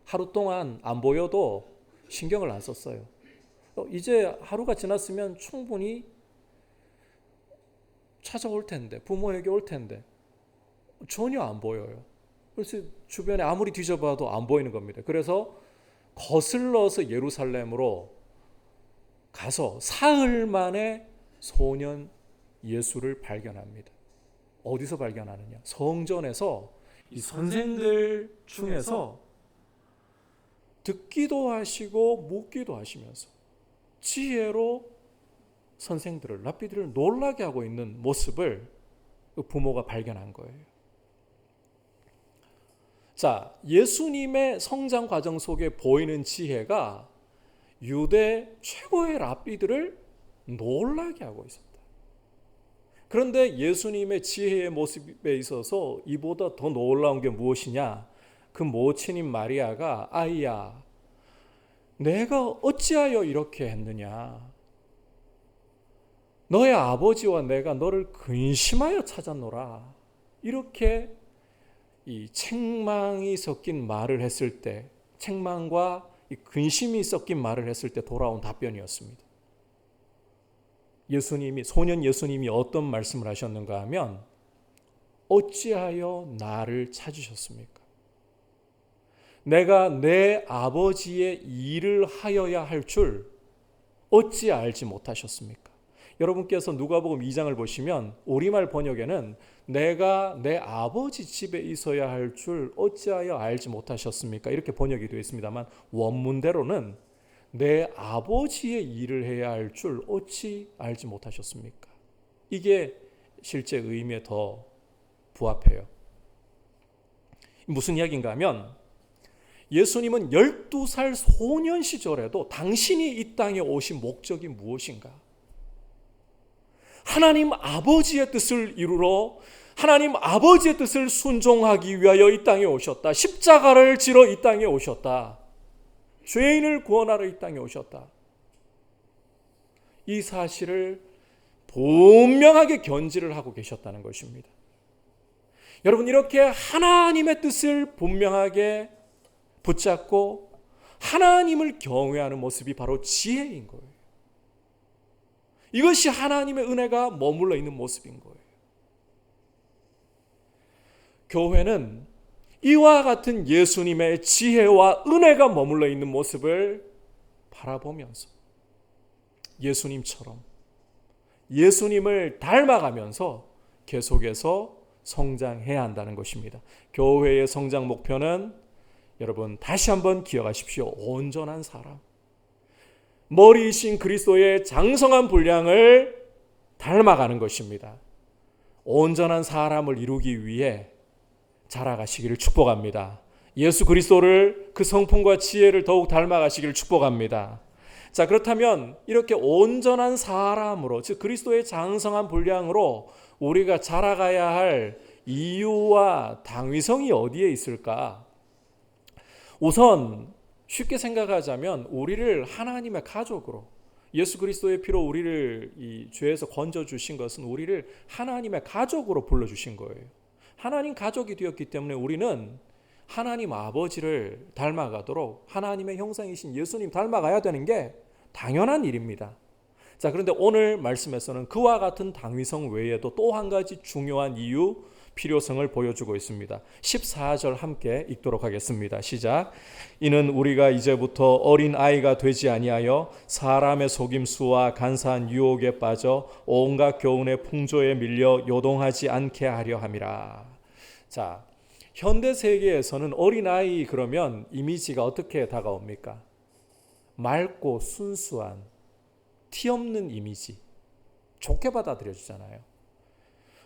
하루 동안 안 보여도 신경을 안 썼어요. 이제 하루가 지났으면 충분히 찾아올 텐데, 부모에게 올 텐데 전혀 안 보여요. 그래서 주변에 아무리 뒤져봐도 안 보이는 겁니다. 그래서 거슬러서 예루살렘으로 가서 사흘 만에 소년 예수를 발견합니다. 어디서 발견하느냐? 성전에서 이 선생들 중에서 듣기도 하시고 묻기도 하시면서 지혜로 선생들을, 랍비들을 놀라게 하고 있는 모습을 부모가 발견한 거예요. 자, 예수님의 성장 과정 속에 보이는 지혜가 유대 최고의 랍비들을 놀라게 하고 있었다. 그런데 예수님의 지혜의 모습에 있어서 이보다 더 놀라운 게 무엇이냐? 그 모친인 마리아가 아이야, 내가 어찌하여 이렇게 했느냐? 너의 아버지와 내가 너를 근심하여 찾았노라. 이렇게 이 책망이 섞인 말을 했을 때, 책망과 이 근심이 섞인 말을 했을 때 돌아온 답변이었습니다. 소년 예수님이 어떤 말씀을 하셨는가 하면, 어찌하여 나를 찾으셨습니까? 내가 내 아버지의 일을 하여야 할 줄 어찌 알지 못하셨습니까? 여러분께서 누가복음 2장을 보시면 우리말 번역에는 내가 내 아버지 집에 있어야 할 줄 어찌하여 알지 못하셨습니까? 이렇게 번역이 되어 있습니다만, 원문대로는 내 아버지의 일을 해야 할 줄 어찌 알지 못하셨습니까? 이게 실제 의미에 더 부합해요. 무슨 이야기인가 하면, 예수님은 12살 소년 시절에도 당신이 이 땅에 오신 목적이 무엇인가? 하나님 아버지의 뜻을 이루러, 하나님 아버지의 뜻을 순종하기 위하여 이 땅에 오셨다. 십자가를 지러 이 땅에 오셨다. 죄인을 구원하러 이 땅에 오셨다. 이 사실을 분명하게 견지를 하고 계셨다는 것입니다. 여러분, 이렇게 하나님의 뜻을 분명하게 붙잡고 하나님을 경외하는 모습이 바로 지혜인 거예요. 이것이 하나님의 은혜가 머물러 있는 모습인 거예요. 교회는 이와 같은 예수님의 지혜와 은혜가 머물러 있는 모습을 바라보면서 예수님처럼, 예수님을 닮아가면서 계속해서 성장해야 한다는 것입니다. 교회의 성장 목표는 여러분 다시 한번 기억하십시오. 온전한 사람, 머리이신 그리스도의 장성한 분량을 닮아가는 것입니다. 온전한 사람을 이루기 위해 자라가시기를 축복합니다. 예수 그리스도를, 그 성품과 지혜를 더욱 닮아가시기를 축복합니다. 자, 그렇다면 이렇게 온전한 사람으로, 즉 그리스도의 장성한 분량으로 우리가 자라가야 할 이유와 당위성이 어디에 있을까? 우선 쉽게 생각하자면 우리를 하나님의 가족으로, 예수 그리스도의 피로 우리를 이 죄에서 건져주신 것은 우리를 하나님의 가족으로 불러주신 거예요. 하나님 가족이 되었기 때문에 우리는 하나님 아버지를 닮아가도록 하나님의 형상이신 예수님 닮아가야 되는 게 당연한 일입니다. 자, 그런데 오늘 말씀에서는 그와 같은 당위성 외에도 또 한 가지 중요한 이유, 필요성을 보여주고 있습니다. 14절 함께 읽도록 하겠습니다. 시작. 이는 우리가 이제부터 어린 아이가 되지 아니하여 사람의 속임수와 간사한 유혹에 빠져 온갖 교훈의 풍조에 밀려 요동하지 않게 하려 함이라. 자, 현대 세계에서는 어린 아이 그러면 이미지가 어떻게 다가옵니까? 맑고 순수한, 티 없는 이미지, 좋게 받아들여지잖아요.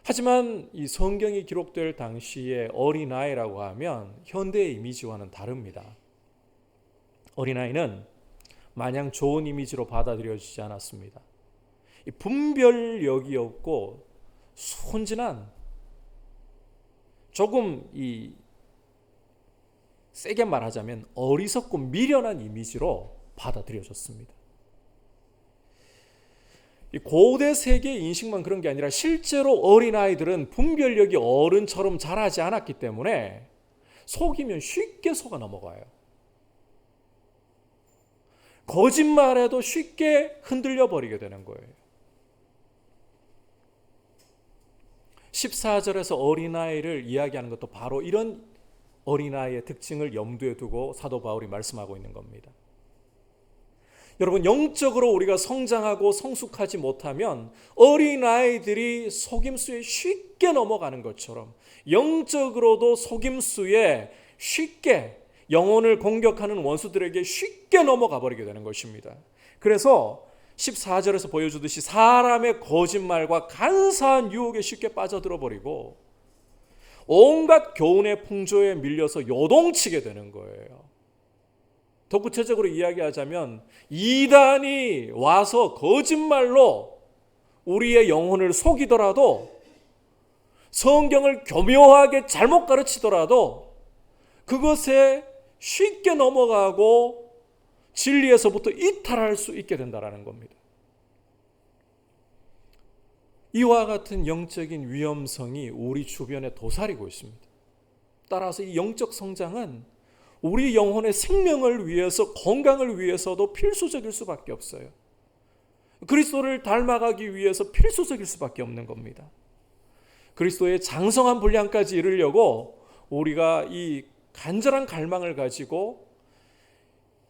하지만 이 성경이 기록될 당시에 어린아이라고 하면 현대의 이미지와는 다릅니다. 어린아이는 마냥 좋은 이미지로 받아들여지지 않았습니다. 분별력이 없고 순진한, 조금 세게 말하자면 어리석고 미련한 이미지로 받아들여졌습니다. 고대 세계의 인식만 그런 게 아니라 실제로 어린아이들은 분별력이 어른처럼 자라지 않았기 때문에 속이면 쉽게 속아 넘어가요. 거짓말에도 쉽게 흔들려 버리게 되는 거예요. 14절에서 어린아이를 이야기하는 것도 바로 이런 어린아이의 특징을 염두에 두고 사도 바울이 말씀하고 있는 겁니다. 여러분, 영적으로 우리가 성장하고 성숙하지 못하면 어린아이들이 속임수에 쉽게 넘어가는 것처럼 영적으로도 속임수에 쉽게 영혼을 공격하는 원수들에게 쉽게 넘어가 버리게 되는 것입니다. 그래서 14절에서 보여주듯이 사람의 거짓말과 간사한 유혹에 쉽게 빠져들어 버리고 온갖 교훈의 풍조에 밀려서 요동치게 되는 거예요. 더 구체적으로 이야기하자면 이단이 와서 거짓말로 우리의 영혼을 속이더라도, 성경을 교묘하게 잘못 가르치더라도 그것에 쉽게 넘어가고 진리에서부터 이탈할 수 있게 된다는 겁니다. 이와 같은 영적인 위험성이 우리 주변에 도사리고 있습니다. 따라서 이 영적 성장은 우리 영혼의 생명을 위해서, 건강을 위해서도 필수적일 수밖에 없어요. 그리스도를 닮아가기 위해서 필수적일 수밖에 없는 겁니다. 그리스도의 장성한 분량까지 이루려고 우리가 이 간절한 갈망을 가지고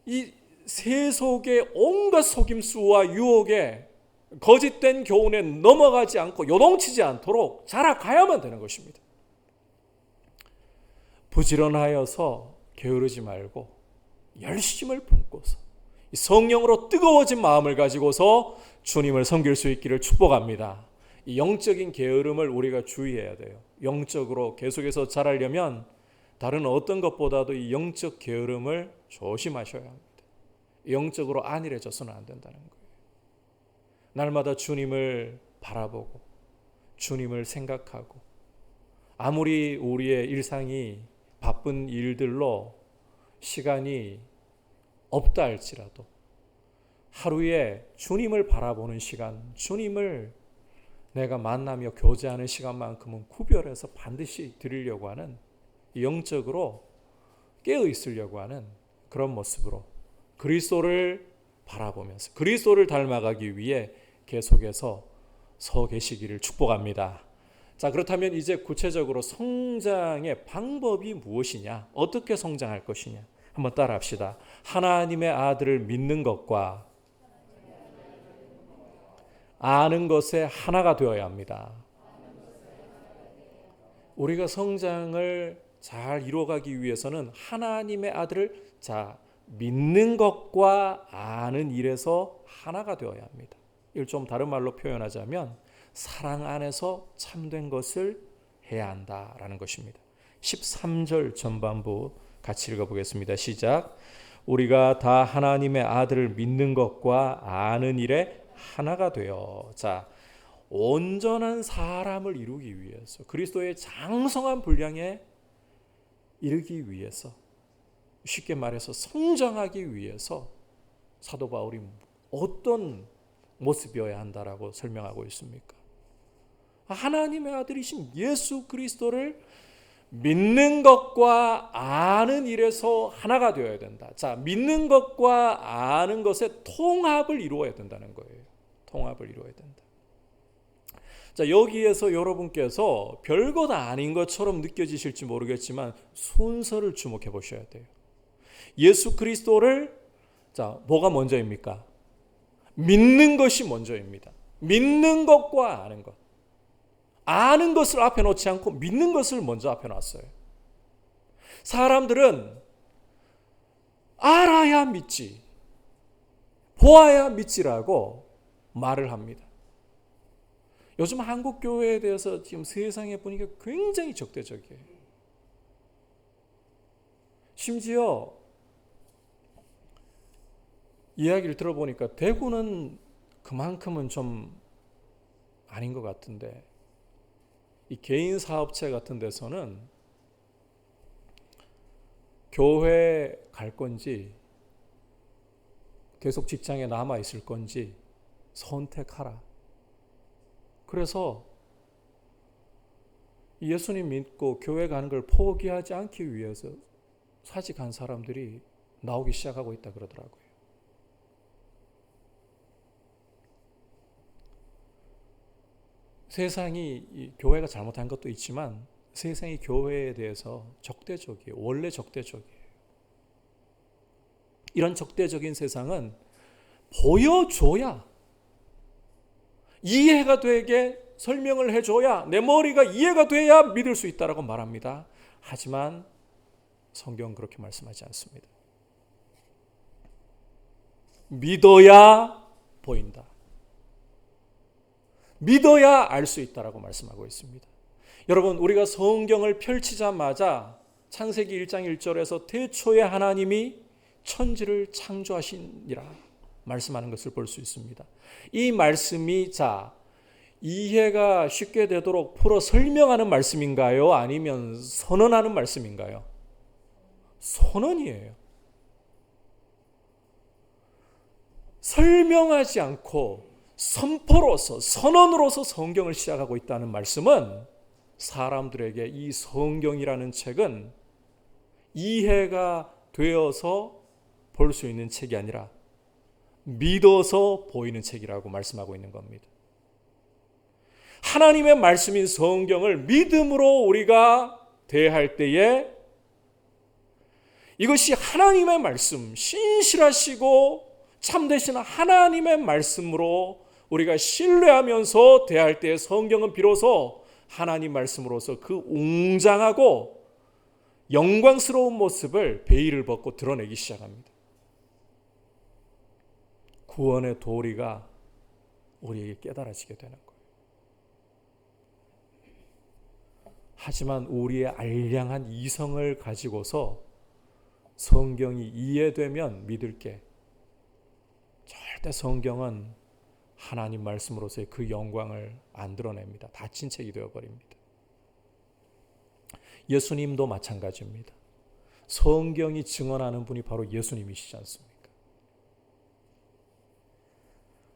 이 세속의 온갖 속임수와 유혹에 거짓된 교훈에 넘어가지 않고 요동치지 않도록 자라가야만 되는 것입니다. 부지런하여서 게으르지 말고 열심을 품고서 성령으로 뜨거워진 마음을 가지고서 주님을 섬길 수 있기를 축복합니다. 이 영적인 게으름을 우리가 주의해야 돼요. 영적으로 계속해서 자라려면 다른 어떤 것보다도 이 영적 게으름을 조심하셔야 합니다. 영적으로 안일해져서는 안 된다는 거예요. 날마다 주님을 바라보고 주님을 생각하고, 아무리 우리의 일상이 바쁜 일들로 시간이 없다 할지라도 하루에 주님을 바라보는 시간, 주님을 내가 만나며 교제하는 시간만큼은 구별해서 반드시 드리려고 하는, 영적으로 깨어 있으려고 하는 그런 모습으로 그리스도를 바라보면서 그리스도를 닮아가기 위해 계속해서 서 계시기를 축복합니다. 자, 그렇다면 이제 구체적으로 성장의 방법이 무엇이냐? 어떻게 성장할 것이냐? 한번 따라 합시다. 하나님의 아들을 믿는 것과 아는 것에 하나가 되어야 합니다. 우리가 성장을 잘 이루어가기 위해서는 하나님의 아들을 믿는 것과 아는 일에서 하나가 되어야 합니다. 이걸 좀 다른 말로 표현하자면 사랑 안에서 참된 것을 해야 한다라는 것입니다. 13절 전반부 같이 읽어보겠습니다. 시작. 우리가 다 하나님의 아들을 믿는 것과 아는 일에 하나가 되어. 자, 온전한 사람을 이루기 위해서, 그리스도의 장성한 분량에 이르기 위해서, 쉽게 말해서 성장하기 위해서 사도 바울이 어떤 모습이어야 한다라고 설명하고 있습니까? 하나님의 아들이신 예수 그리스도를 믿는 것과 아는 일에서 하나가 되어야 된다. 자, 믿는 것과 아는 것의 통합을 이루어야 된다는 거예요. 통합을 이루어야 된다. 자, 여기에서 여러분께서 별것 아닌 것처럼 느껴지실지 모르겠지만 순서를 주목해 보셔야 돼요. 예수 그리스도를, 뭐가 먼저입니까? 믿는 것이 먼저입니다. 믿는 것과 아는 것. 아는 것을 앞에 놓지 않고 믿는 것을 먼저 앞에 놨어요. 사람들은 알아야 믿지, 보아야 믿지라고 말을 합니다. 요즘 한국 교회에 대해서 지금 세상의 분위기가 굉장히 적대적이에요. 심지어 이야기를 들어보니까 대구는 그만큼은 좀 아닌 것 같은데, 이 개인 사업체 같은 데서는 교회 갈 건지 계속 직장에 남아 있을 건지 선택하라. 그래서 예수님 믿고 교회 가는 걸 포기하지 않기 위해서 사직한 사람들이 나오기 시작하고 있다 그러더라고요. 세상이 교회가 잘못한 것도 있지만 세상이 교회에 대해서 적대적이에요. 원래 적대적이에요. 이런 적대적인 세상은 보여줘야, 이해가 되게 설명을 해줘야, 내 머리가 이해가 돼야 믿을 수 있다라고 말합니다. 하지만 성경은 그렇게 말씀하지 않습니다. 믿어야 보인다. 믿어야 알 수 있다라고 말씀하고 있습니다. 여러분, 우리가 성경을 펼치자마자 창세기 1장 1절에서 태초에 하나님이 천지를 창조하시니라 말씀하는 것을 볼 수 있습니다. 이 말씀이 이해가 쉽게 되도록 풀어 설명하는 말씀인가요? 아니면 선언하는 말씀인가요? 선언이에요. 설명하지 않고 선포로서 선언으로서 성경을 시작하고 있다는 말씀은 사람들에게 이 성경이라는 책은 이해가 되어서 볼 수 있는 책이 아니라 믿어서 보이는 책이라고 말씀하고 있는 겁니다. 하나님의 말씀인 성경을 믿음으로 우리가 대할 때에 이것이 하나님의 말씀, 신실하시고 참되신 하나님의 말씀으로 우리가 신뢰하면서 대할 때에 성경은 비로소 하나님 말씀으로서 그 웅장하고 영광스러운 모습을 베일을 벗고 드러내기 시작합니다. 구원의 도리가 우리에게 깨달아지게 되는 거예요. 하지만 우리의 알량한 이성을 가지고서 성경이 이해되면 믿을게. 절대 성경은 하나님 말씀으로서의 그 영광을 안 드러냅니다. 닫힌 책이 되어버립니다. 예수님도 마찬가지입니다. 성경이 증언하는 분이 바로 예수님이시지 않습니까?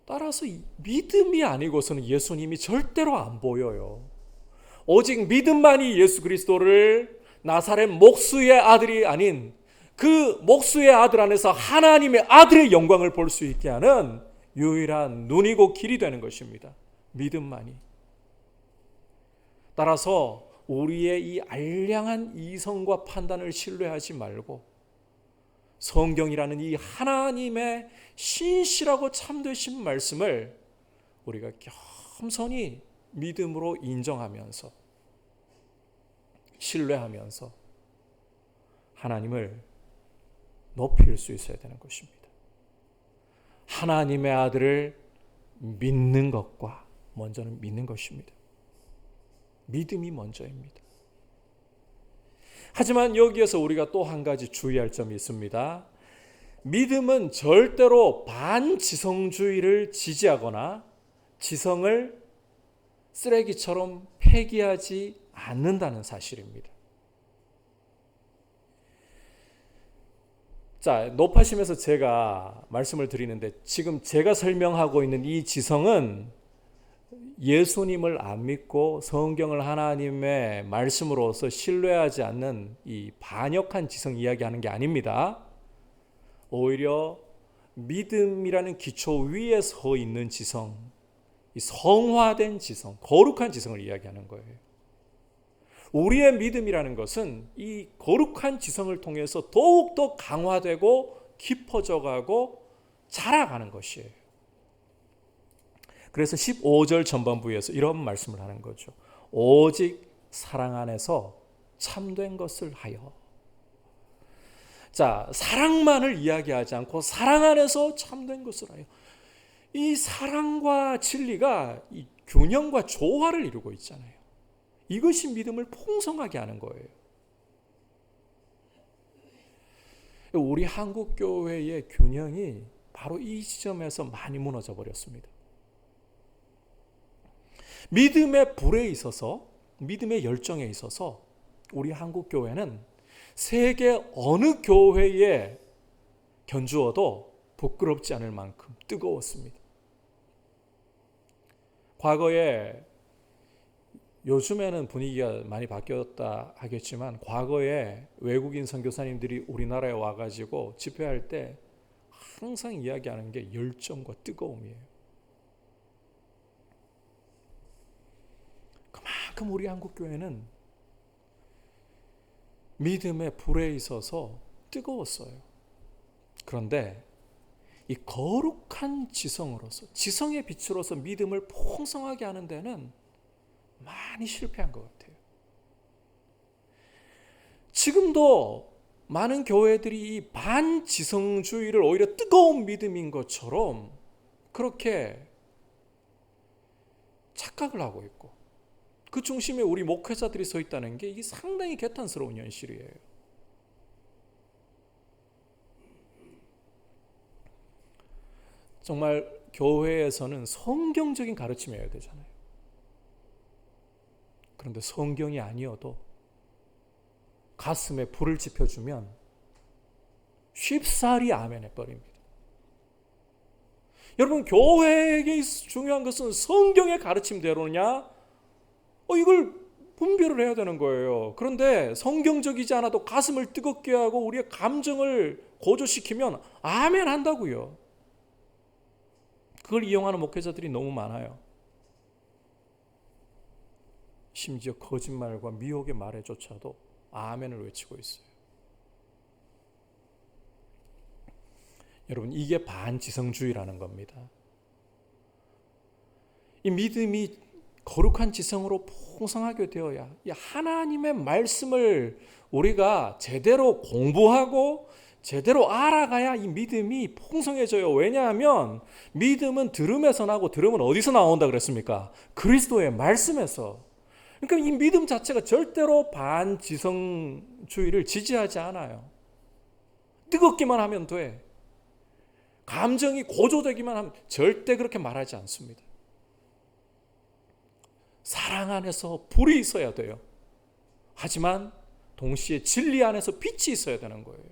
따라서 믿음이 아니고서는 예수님이 절대로 안 보여요. 오직 믿음만이 예수 그리스도를 나사렛 목수의 아들이 아닌 그 목수의 아들 안에서 하나님의 아들의 영광을 볼 수 있게 하는 유일한 눈이고 길이 되는 것입니다. 믿음만이. 따라서 우리의 이 알량한 이성과 판단을 신뢰하지 말고 성경이라는 이 하나님의 신실하고 참되신 말씀을 우리가 겸손히 믿음으로 인정하면서 신뢰하면서 하나님을 높일 수 있어야 되는 것입니다. 하나님의 아들을 믿는 것과 먼저는 믿는 것입니다. 믿음이 먼저입니다. 하지만 여기에서 우리가 또 한 가지 주의할 점이 있습니다. 믿음은 절대로 반지성주의를 지지하거나 지성을 쓰레기처럼 폐기하지 않는다는 사실입니다. 자, 높아심에서 제가 말씀을 드리는데 지금 제가 설명하고 있는 이 지성은 예수님을 안 믿고 성경을 하나님의 말씀으로서 신뢰하지 않는 이 반역한 지성 이야기하는 게 아닙니다. 오히려 믿음이라는 기초 위에 서 있는 지성, 이 성화된 지성, 거룩한 지성을 이야기하는 거예요. 우리의 믿음이라는 것은 이 거룩한 지성을 통해서 더욱더 강화되고 깊어져가고 자라가는 것이에요. 그래서 15절 전반부에서 이런 말씀을 하는 거죠. 오직 사랑 안에서 참된 것을 하여. 자, 사랑만을 이야기하지 않고 사랑 안에서 참된 것을 하여. 이 사랑과 진리가 이 균형과 조화를 이루고 있잖아요. 이것이 믿음을 풍성하게 하는 거예요. 우리 한국 교회의 균형이 바로 이 지점에서 많이 무너져 버렸습니다. 믿음의 불에 있어서, 믿음의 열정에 있어서 우리 한국 교회는 세계 어느 교회에 견주어도 부끄럽지 않을 만큼 뜨거웠습니다. 과거에, 요즘에는 분위기가 많이 바뀌었다 하겠지만 과거에 외국인 선교사님들이 우리나라에 와가지고 집회할 때 항상 이야기하는 게 열정과 뜨거움이에요. 그만큼 우리 한국교회는 믿음의 불에 있어서 뜨거웠어요. 그런데 이 거룩한 지성으로서, 지성의 빛으로서 믿음을 풍성하게 하는 데는 많이 실패한 것 같아요. 지금도 많은 교회들이 이 반지성주의를 오히려 뜨거운 믿음인 것처럼 그렇게 착각을 하고 있고 그 중심에 우리 목회자들이 서 있다는 게 이게 상당히 개탄스러운 현실이에요. 정말 교회에서는 성경적인 가르침이어야 되잖아요. 그런데 성경이 아니어도 가슴에 불을 지펴주면 쉽사리 아멘 해버립니다. 여러분, 교회에게 중요한 것은 성경의 가르침대로냐? 이걸 분별을 해야 되는 거예요. 그런데 성경적이지 않아도 가슴을 뜨겁게 하고 우리의 감정을 고조시키면 아멘 한다고요. 그걸 이용하는 목회자들이 너무 많아요. 심지어 거짓말과 미혹의 말에조차도 아멘을 외치고 있어요. 여러분, 이게 반지성주의라는 겁니다. 이 믿음이 거룩한 지성으로 풍성하게 되어야, 이 하나님의 말씀을 우리가 제대로 공부하고 제대로 알아가야 이 믿음이 풍성해져요. 왜냐하면 믿음은 들음에서 나고, 들음은 어디서 나온다 그랬습니까? 그리스도의 말씀에서. 그러니까 이 믿음 자체가 절대로 반지성주의를 지지하지 않아요. 뜨겁기만 하면 돼. 감정이 고조되기만 하면 절대 그렇게 말하지 않습니다. 사랑 안에서 불이 있어야 돼요. 하지만 동시에 진리 안에서 빛이 있어야 되는 거예요.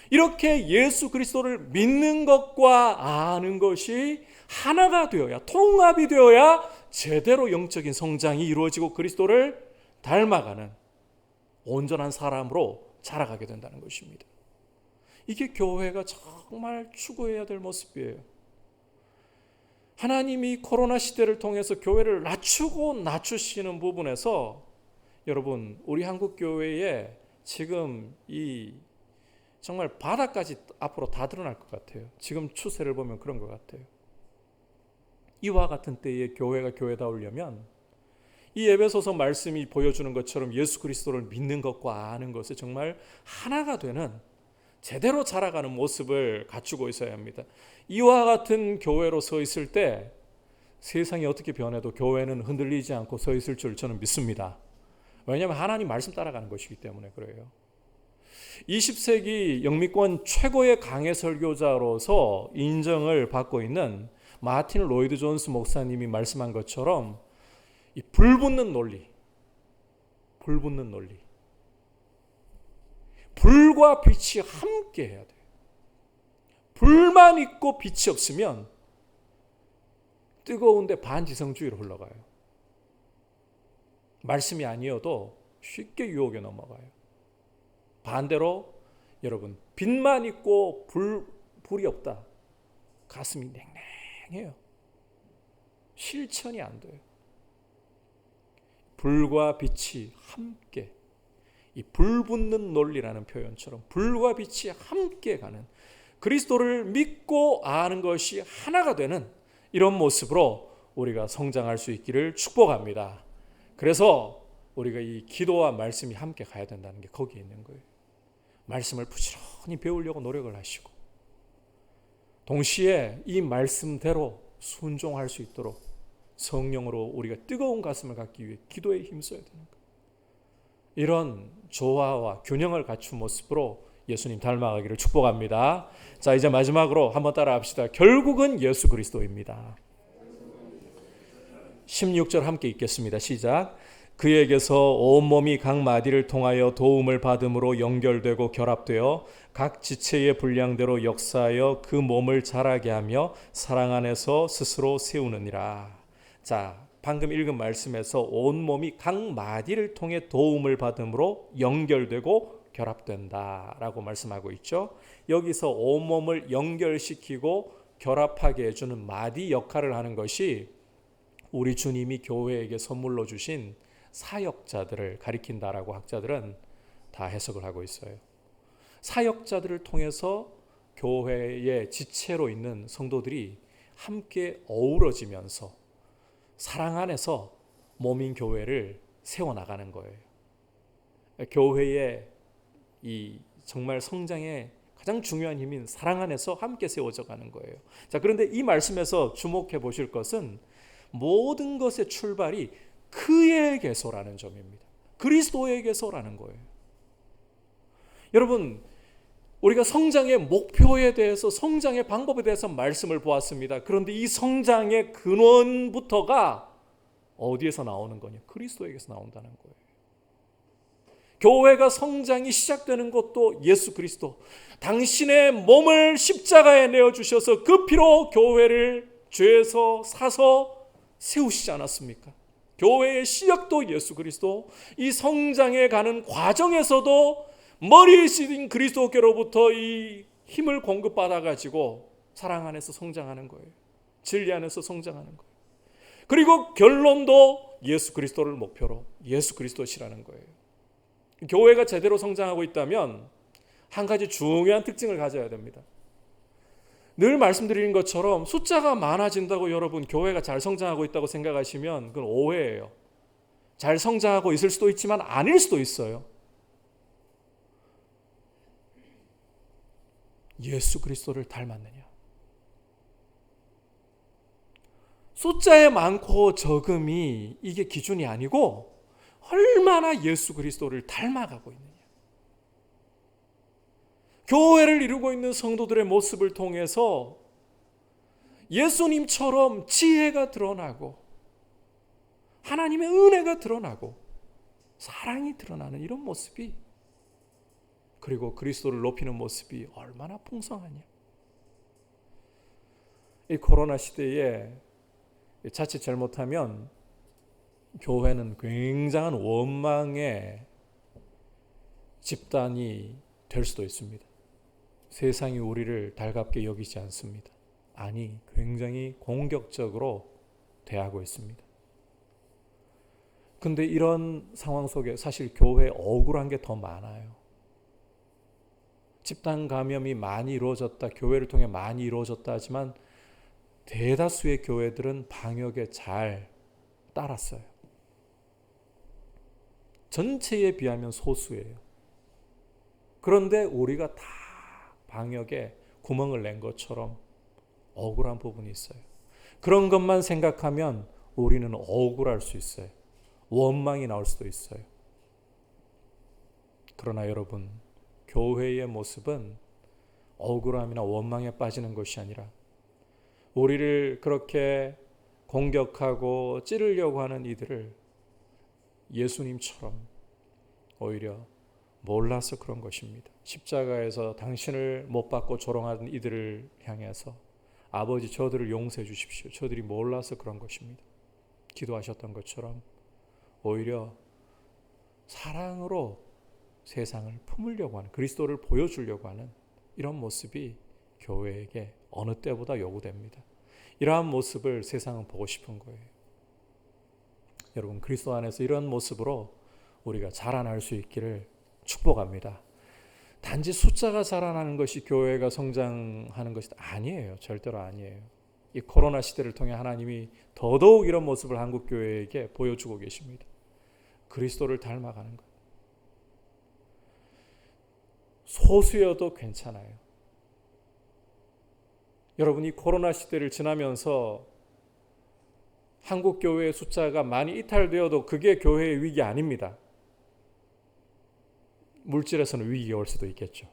이렇게 예수 그리스도를 믿는 것과 아는 것이 하나가 되어야, 통합이 되어야 제대로 영적인 성장이 이루어지고 그리스도를 닮아가는 온전한 사람으로 자라가게 된다는 것입니다. 이게 교회가 정말 추구해야 될 모습이에요. 하나님이 코로나 시대를 통해서 교회를 낮추시는 부분에서 여러분, 우리 한국 교회에 지금 이 정말 바닥까지 앞으로 다 드러날 것 같아요. 지금 추세를 보면 그런 것 같아요. 이와 같은 때에 교회가 교회다우려면 이 에베소서 말씀이 보여주는 것처럼 예수 그리스도를 믿는 것과 아는 것에 정말 하나가 되는 제대로 자라가는 모습을 갖추고 있어야 합니다. 이와 같은 교회로 서 있을 때 세상이 어떻게 변해도 교회는 흔들리지 않고 서 있을 줄 저는 믿습니다. 왜냐하면 하나님 말씀 따라가는 것이기 때문에 그래요. 20세기 영미권 최고의 강해 설교자로서 인정을 받고 있는 마틴 로이드 존스 목사님이 말씀한 것처럼 이 불붙는 논리, 불과 빛이 함께 해야 돼요. 불만 있고 빛이 없으면 뜨거운데 반지성주의로 흘러가요. 말씀이 아니어도 쉽게 유혹에 넘어가요. 반대로 여러분, 빛만 있고 불이 없다. 가슴이 냉랭해요. 실천이 안 돼요. 불과 빛이 함께, 이 불붙는 논리라는 표현처럼 불과 빛이 함께 가는, 그리스도를 믿고 아는 것이 하나가 되는 이런 모습으로 우리가 성장할 수 있기를 축복합니다. 그래서 우리가 이 기도와 말씀이 함께 가야 된다는 게 거기에 있는 거예요. 말씀을 부지런히 배우려고 노력을 하시고 동시에 이 말씀대로 순종할 수 있도록 성령으로 우리가 뜨거운 가슴을 갖기 위해 기도에 힘써야 되는 거예요. 이런 조화와 균형을 갖춘 모습으로 예수님 닮아가기를 축복합니다. 자, 이제 마지막으로 한번 따라 합시다. 결국은 예수 그리스도입니다. 16절 함께 읽겠습니다. 시작. 그에게서 온몸이 각 마디를 통하여 도움을 받음으로 연결되고 결합되어 각 지체의 분량대로 역사하여 그 몸을 자라게 하며 사랑 안에서 스스로 세우느니라. 자, 방금 읽은 말씀에서 온몸이 각 마디를 통해 도움을 받음으로 연결되고 결합된다라고 말씀하고 있죠. 여기서 온몸을 연결시키고 결합하게 해주는 마디 역할을 하는 것이 우리 주님이 교회에게 선물로 주신 사역자들을 가리킨다라고 학자들은 다 해석을 하고 있어요. 사역자들을 통해서 교회의 지체로 있는 성도들이 함께 어우러지면서 사랑 안에서 몸인 교회를 세워나가는 거예요. 교회의 이 정말 성장의 가장 중요한 힘인 사랑 안에서 함께 세워져 가는 거예요. 자, 그런데 이 말씀에서 주목해 보실 것은 모든 것의 출발이 그에게서라는 점입니다. 그리스도에게서라는 거예요. 여러분, 우리가 성장의 목표에 대해서, 성장의 방법에 대해서 말씀을 보았습니다. 그런데 이 성장의 근원부터가 어디에서 나오는 거냐? 그리스도에게서 나온다는 거예요. 교회가 성장이 시작되는 것도 예수 그리스도, 당신의 몸을 십자가에 내어주셔서 그 피로 교회를 죄에서 사서 세우시지 않았습니까? 교회의 시작도 예수 그리스도, 이 성장해 가는 과정에서도 머리이신 그리스도께로부터 이 힘을 공급받아 가지고 사랑 안에서 성장하는 거예요. 진리 안에서 성장하는 거예요. 그리고 결론도 예수 그리스도를 목표로 예수 그리스도시라는 거예요. 교회가 제대로 성장하고 있다면 한 가지 중요한 특징을 가져야 됩니다. 늘 말씀드리는 것처럼 숫자가 많아진다고 여러분 교회가 잘 성장하고 있다고 생각하시면 그건 오해예요. 잘 성장하고 있을 수도 있지만 아닐 수도 있어요. 예수 그리스도를 닮았느냐? 숫자에 많고 적음이 이게 기준이 아니고 얼마나 예수 그리스도를 닮아가고 있느냐. 교회를 이루고 있는 성도들의 모습을 통해서 예수님처럼 지혜가 드러나고 하나님의 은혜가 드러나고 사랑이 드러나는 이런 모습이, 그리고 그리스도를 높이는 모습이 얼마나 풍성하냐. 이 코로나 시대에 자칫 잘못하면 교회는 굉장한 원망의 집단이 될 수도 있습니다. 세상이 우리를 달갑게 여기지 않습니다. 아니, 굉장히 공격적으로 대하고 있습니다. 근데 이런 상황 속에 사실 교회에 억울한 게 더 많아요. 집단 감염이 많이 이루어졌다, 교회를 통해 많이 이루어졌다 하지만 대다수의 교회들은 방역에 잘 따랐어요. 전체에 비하면 소수예요. 그런데 우리가 다 방역에 구멍을 낸 것처럼 억울한 부분이 있어요. 그런 것만 생각하면 우리는 억울할 수 있어요. 원망이 나올 수도 있어요. 그러나 여러분, 교회의 모습은 억울함이나 원망에 빠지는 것이 아니라 우리를 그렇게 공격하고 찌르려고 하는 이들을 예수님처럼 오히려 몰라서 그런 것입니다. 십자가에서 당신을 못 박고 조롱하는 이들을 향해서 아버지, 저들을 용서해 주십시오. 저들이 몰라서 그런 것입니다. 기도하셨던 것처럼 오히려 사랑으로 세상을 품으려고 하는, 그리스도를 보여주려고 하는 이런 모습이 교회에게 어느 때보다 요구됩니다. 이러한 모습을 세상은 보고 싶은 거예요. 여러분, 그리스도 안에서 이런 모습으로 우리가 자라날 수 있기를 축복합니다. 단지 숫자가 자라나는 것이 교회가 성장하는 것이 아니에요. 절대로 아니에요. 이 코로나 시대를 통해 하나님이 더더욱 이런 모습을 한국 교회에게 보여주고 계십니다. 그리스도를 닮아가는 것. 소수여도 괜찮아요. 여러분, 이 코로나 시대를 지나면서 한국 교회의 숫자가 많이 이탈되어도 그게 교회의 위기 아닙니다. 물질에서는 위기가 올 수도 있겠죠.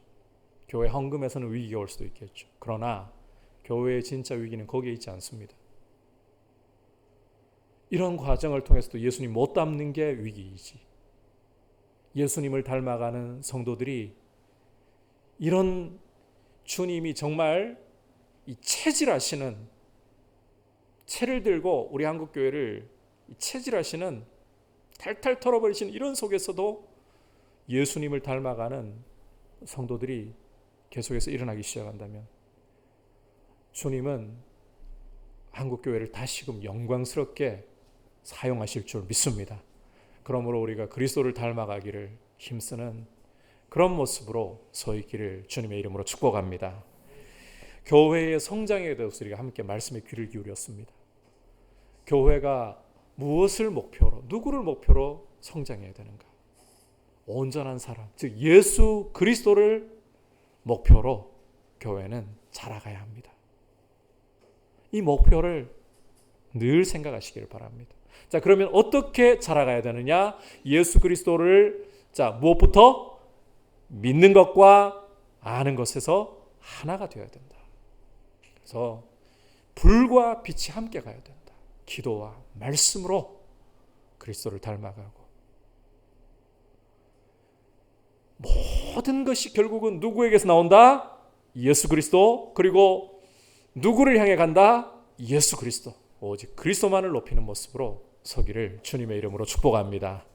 교회 헌금에서는 위기가 올 수도 있겠죠. 그러나 교회의 진짜 위기는 거기에 있지 않습니다. 이런 과정을 통해서도 예수님 못 닮는 게 위기이지. 예수님을 닮아가는 성도들이 이런 주님이 정말 이 체질하시는, 채를 들고 우리 한국 교회를 체질하시는, 탈탈 털어버리시는 이런 속에서도 예수님을 닮아가는 성도들이 계속해서 일어나기 시작한다면 주님은 한국 교회를 다시금 영광스럽게 사용하실 줄 믿습니다. 그러므로 우리가 그리스도를 닮아가기를 힘쓰는 그런 모습으로 서 있기를 주님의 이름으로 축복합니다. 교회의 성장에 대해서 우리가 함께 말씀에 귀를 기울였습니다. 교회가 무엇을 목표로, 누구를 목표로 성장해야 되는가? 온전한 사람, 즉 예수 그리스도를 목표로 교회는 자라가야 합니다. 이 목표를 늘 생각하시기를 바랍니다. 자, 그러면 어떻게 자라가야 되느냐? 예수 그리스도를 무엇부터? 믿는 것과 아는 것에서 하나가 되어야 된다. 그래서 불과 빛이 함께 가야 된다. 기도와 말씀으로 그리스도를 닮아가고, 모든 것이 결국은 누구에게서 나온다? 예수 그리스도. 그리고 누구를 향해 간다? 예수 그리스도. 오직 그리스도만을 높이는 모습으로 서기를 주님의 이름으로 축복합니다.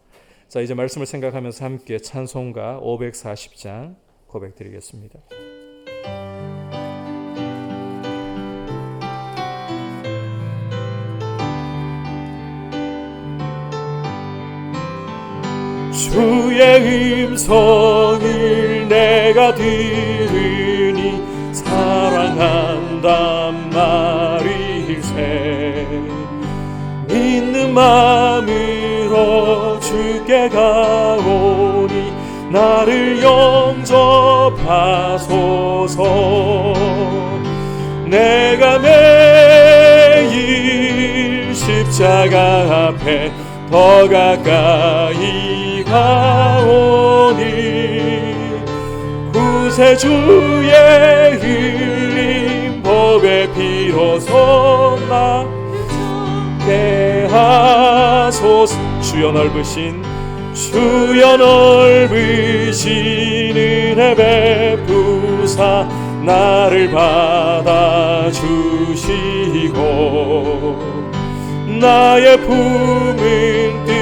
자, 이제 말씀을 생각하면서 함께 찬송가 540장 고백드리겠습니다. 주의 음성을 내가 들으니 사랑한단 말일세. 믿는 마음으로 주께 가오니 나를 영접하소서. 내가 매일 십자가 앞에 더 가까이 가오니 구세주의 흘린 법의 피로서 나게 하소서. 주여 넓으신 은혜 베푸사 나를 받아주시고 나의 품은 뜻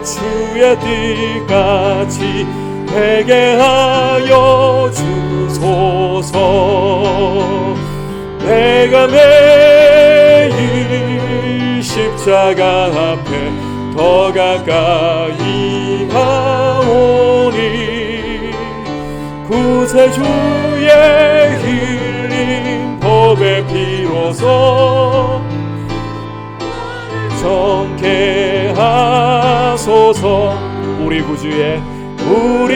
주의 뜻같이 되게 하여 주소서. 내가 매일 십자가 앞에 더 가까이 가오니 구세주의 흘린 법의 피로서 정케 하소서. 우리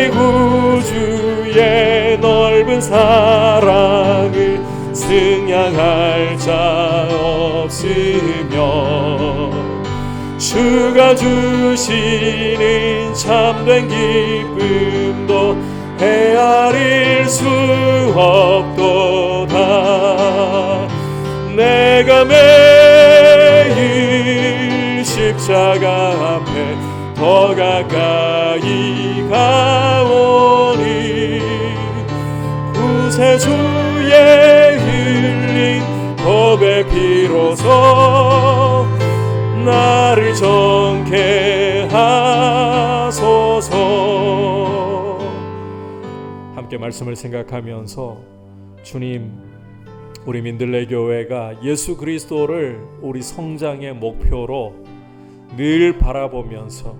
구주의 넓은 사랑을 승량할 자 없으며 주가 주시는 참된 기쁨도 헤아릴 수 없도다. 내가 매일 십자가 앞에 더 가까이 가오니 구세주의 흘린 법의 피로서 나를 정케 하소서. 함께 말씀을 생각하면서 주님, 우리 민들레 교회가 예수 그리스도를 우리 성장의 목표로 늘 바라보면서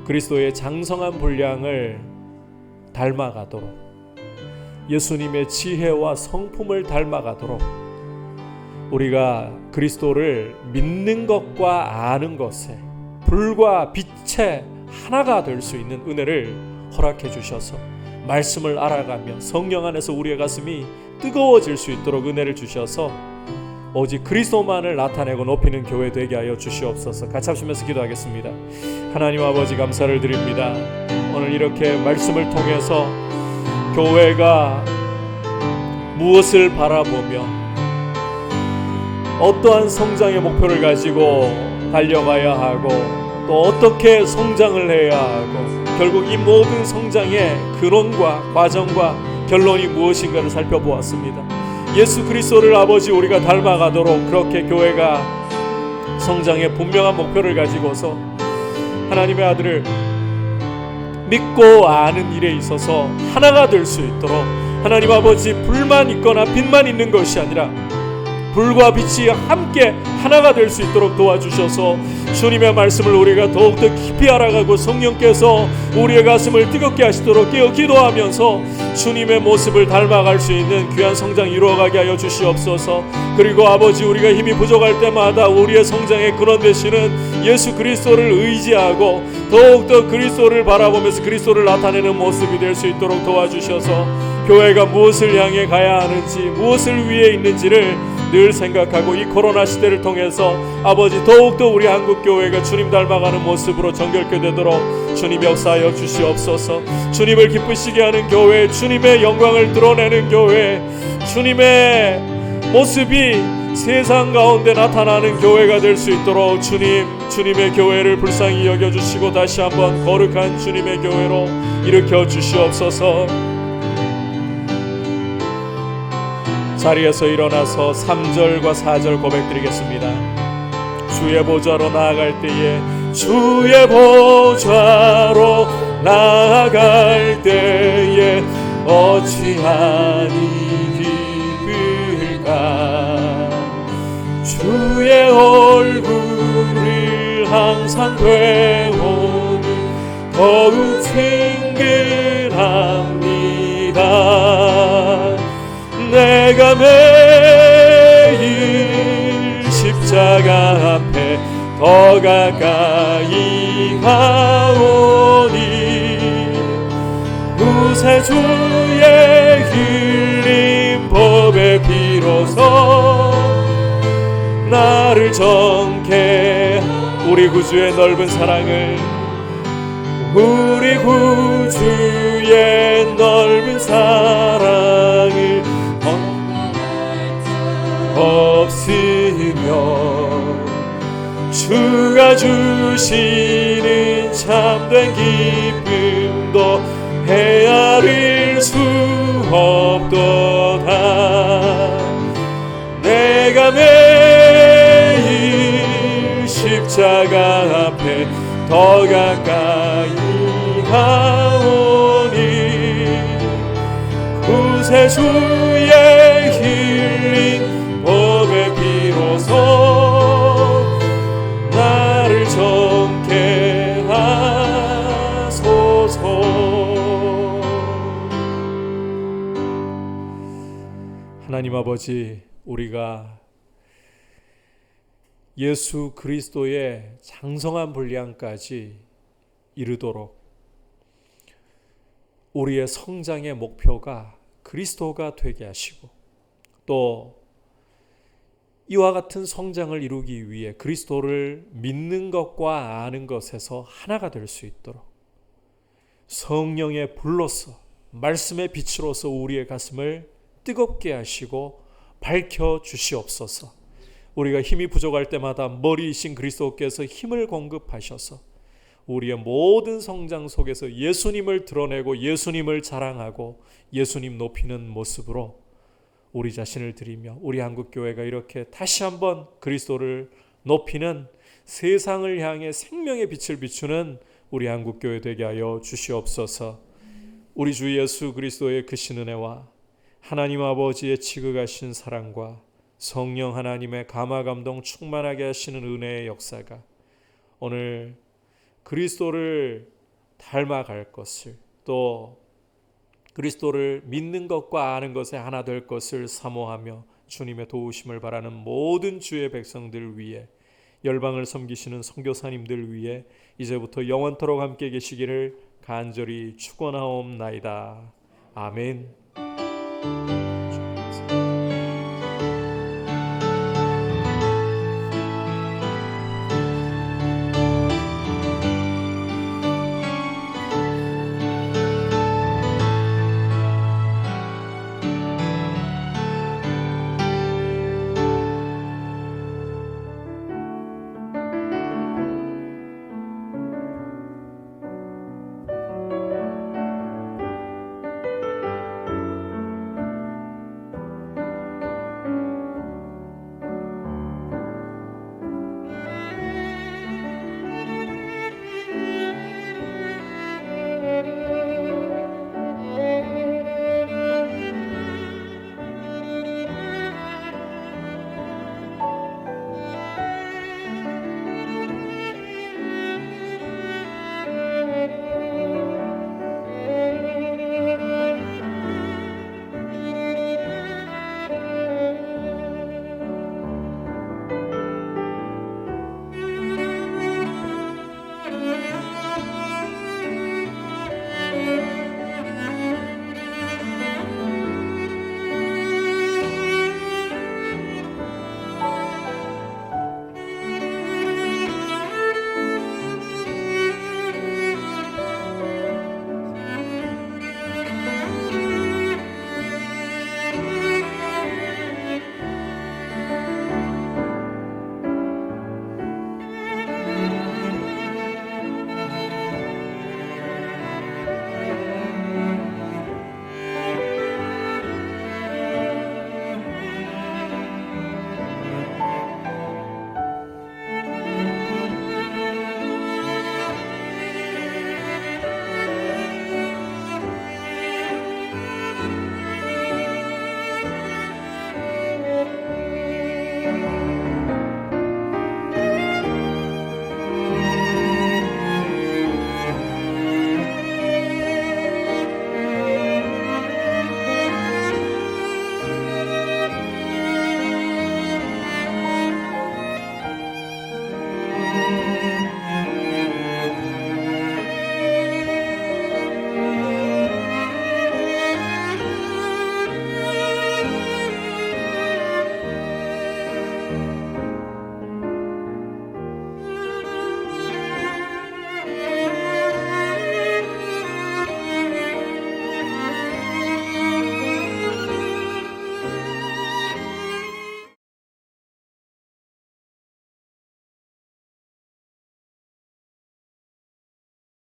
그리스도의 장성한 분량을 닮아가도록, 예수님의 지혜와 성품을 닮아가도록 우리가 그리스도를 믿는 것과 아는 것에 불과 빛의 하나가 될 수 있는 은혜를 허락해 주셔서 말씀을 알아가며 성령 안에서 우리의 가슴이 뜨거워질 수 있도록 은혜를 주셔서 오직 그리스도만을 나타내고 높이는 교회 되게 하여 주시옵소서. 같이 합시면서 기도하겠습니다. 하나님 아버지, 감사를 드립니다. 오늘 이렇게 말씀을 통해서 교회가 무엇을 바라보며 어떠한 성장의 목표를 가지고 달려가야 하고 또 어떻게 성장을 해야 하고 결국 이 모든 성장의 근원과 과정과 결론이 무엇인가를 살펴보았습니다. 예수 그리스도를 아버지 우리가 닮아가도록 그렇게 교회가 성장의 분명한 목표를 가지고서 하나님의 아들을 믿고 아는 일에 있어서 하나가 될 수 있도록 하나님 아버지 불만 있거나 빛만 있는 것이 아니라 불과 빛이 함께 하나가 될 수 있도록 도와주셔서 주님의 말씀을 우리가 더욱더 깊이 알아가고 성령께서 우리의 가슴을 뜨겁게 하시도록 깨어 기도하면서 주님의 모습을 닮아갈 수 있는 귀한 성장 이루어가게 하여 주시옵소서. 그리고 아버지, 우리가 힘이 부족할 때마다 우리의 성장의 근원 되시는 예수 그리스도를 의지하고 더욱더 그리스도를 바라보면서 그리스도를 나타내는 모습이 될 수 있도록 도와주셔서 교회가 무엇을 향해 가야 하는지 무엇을 위해 있는지를 늘 생각하고 이 코로나 시대를 통해서 아버지 더욱더 우리 한국교회가 주님 닮아가는 모습으로 정결케 되도록 주님 역사하여 주시옵소서. 주님을 기쁘시게 하는 교회, 주님의 영광을 드러내는 교회, 주님의 모습이 세상 가운데 나타나는 교회가 될 수 있도록 주님의 교회를 불쌍히 여겨주시고 다시 한번 거룩한 주님의 교회로 일으켜 주시옵소서. 자리에서 일어나서 3절과 4절 고백드리겠습니다. 주의 보좌로 나아갈 때에 주의 보좌로 나아갈 때에 어찌하니 기쁠까. 주의 얼굴을 항상 되오니 더욱 친근합니다. 내가 매일 십자가 앞에 더 가까이 가오니 구세주의 흘린 법의 피로서 나를 정케. 우리 구주의 넓은 사랑을, 우리 구주의 넓은 사랑을 없으며 주가 주시는 참된 기쁨도 헤아릴 수 없도다. 내가 매일 십자가 앞에 더 가까이 가오니 구세주의 흘린 법의 피로서 나를 정케 하소서. 하나님 아버지, 우리가 예수 그리스도의 장성한 분량까지 이르도록 우리의 성장의 목표가 그리스도가 되게 하시고, 또 이와 같은 성장을 이루기 위해 그리스도를 믿는 것과 아는 것에서 하나가 될 수 있도록 성령의 불로서, 말씀의 빛으로서 우리의 가슴을 뜨겁게 하시고 밝혀 주시옵소서. 우리가 힘이 부족할 때마다 머리이신 그리스도께서 힘을 공급하셔서 우리의 모든 성장 속에서 예수님을 드러내고 예수님을 자랑하고 예수님 높이는 모습으로 우리 자신을 드리며, 우리 한국교회가 이렇게 다시 한번 그리스도를 높이는, 세상을 향해 생명의 빛을 비추는 우리 한국교회 되게 하여 주시옵소서. 우리 주 예수 그리스도의 크신 은혜와 하나님 아버지의 지극하신 사랑과 성령 하나님의 감화 감동 충만하게 하시는 은혜의 역사가 오늘 그리스도를 닮아갈 것을, 또 그리스도를 믿는 것과 아는 것에 하나 될 것을 사모하며 주님의 도우심을 바라는 모든 주의 백성들 위해, 열방을 섬기시는 선교사님들 위해 이제부터 영원토록 함께 계시기를 간절히 축원하옵나이다. 아멘.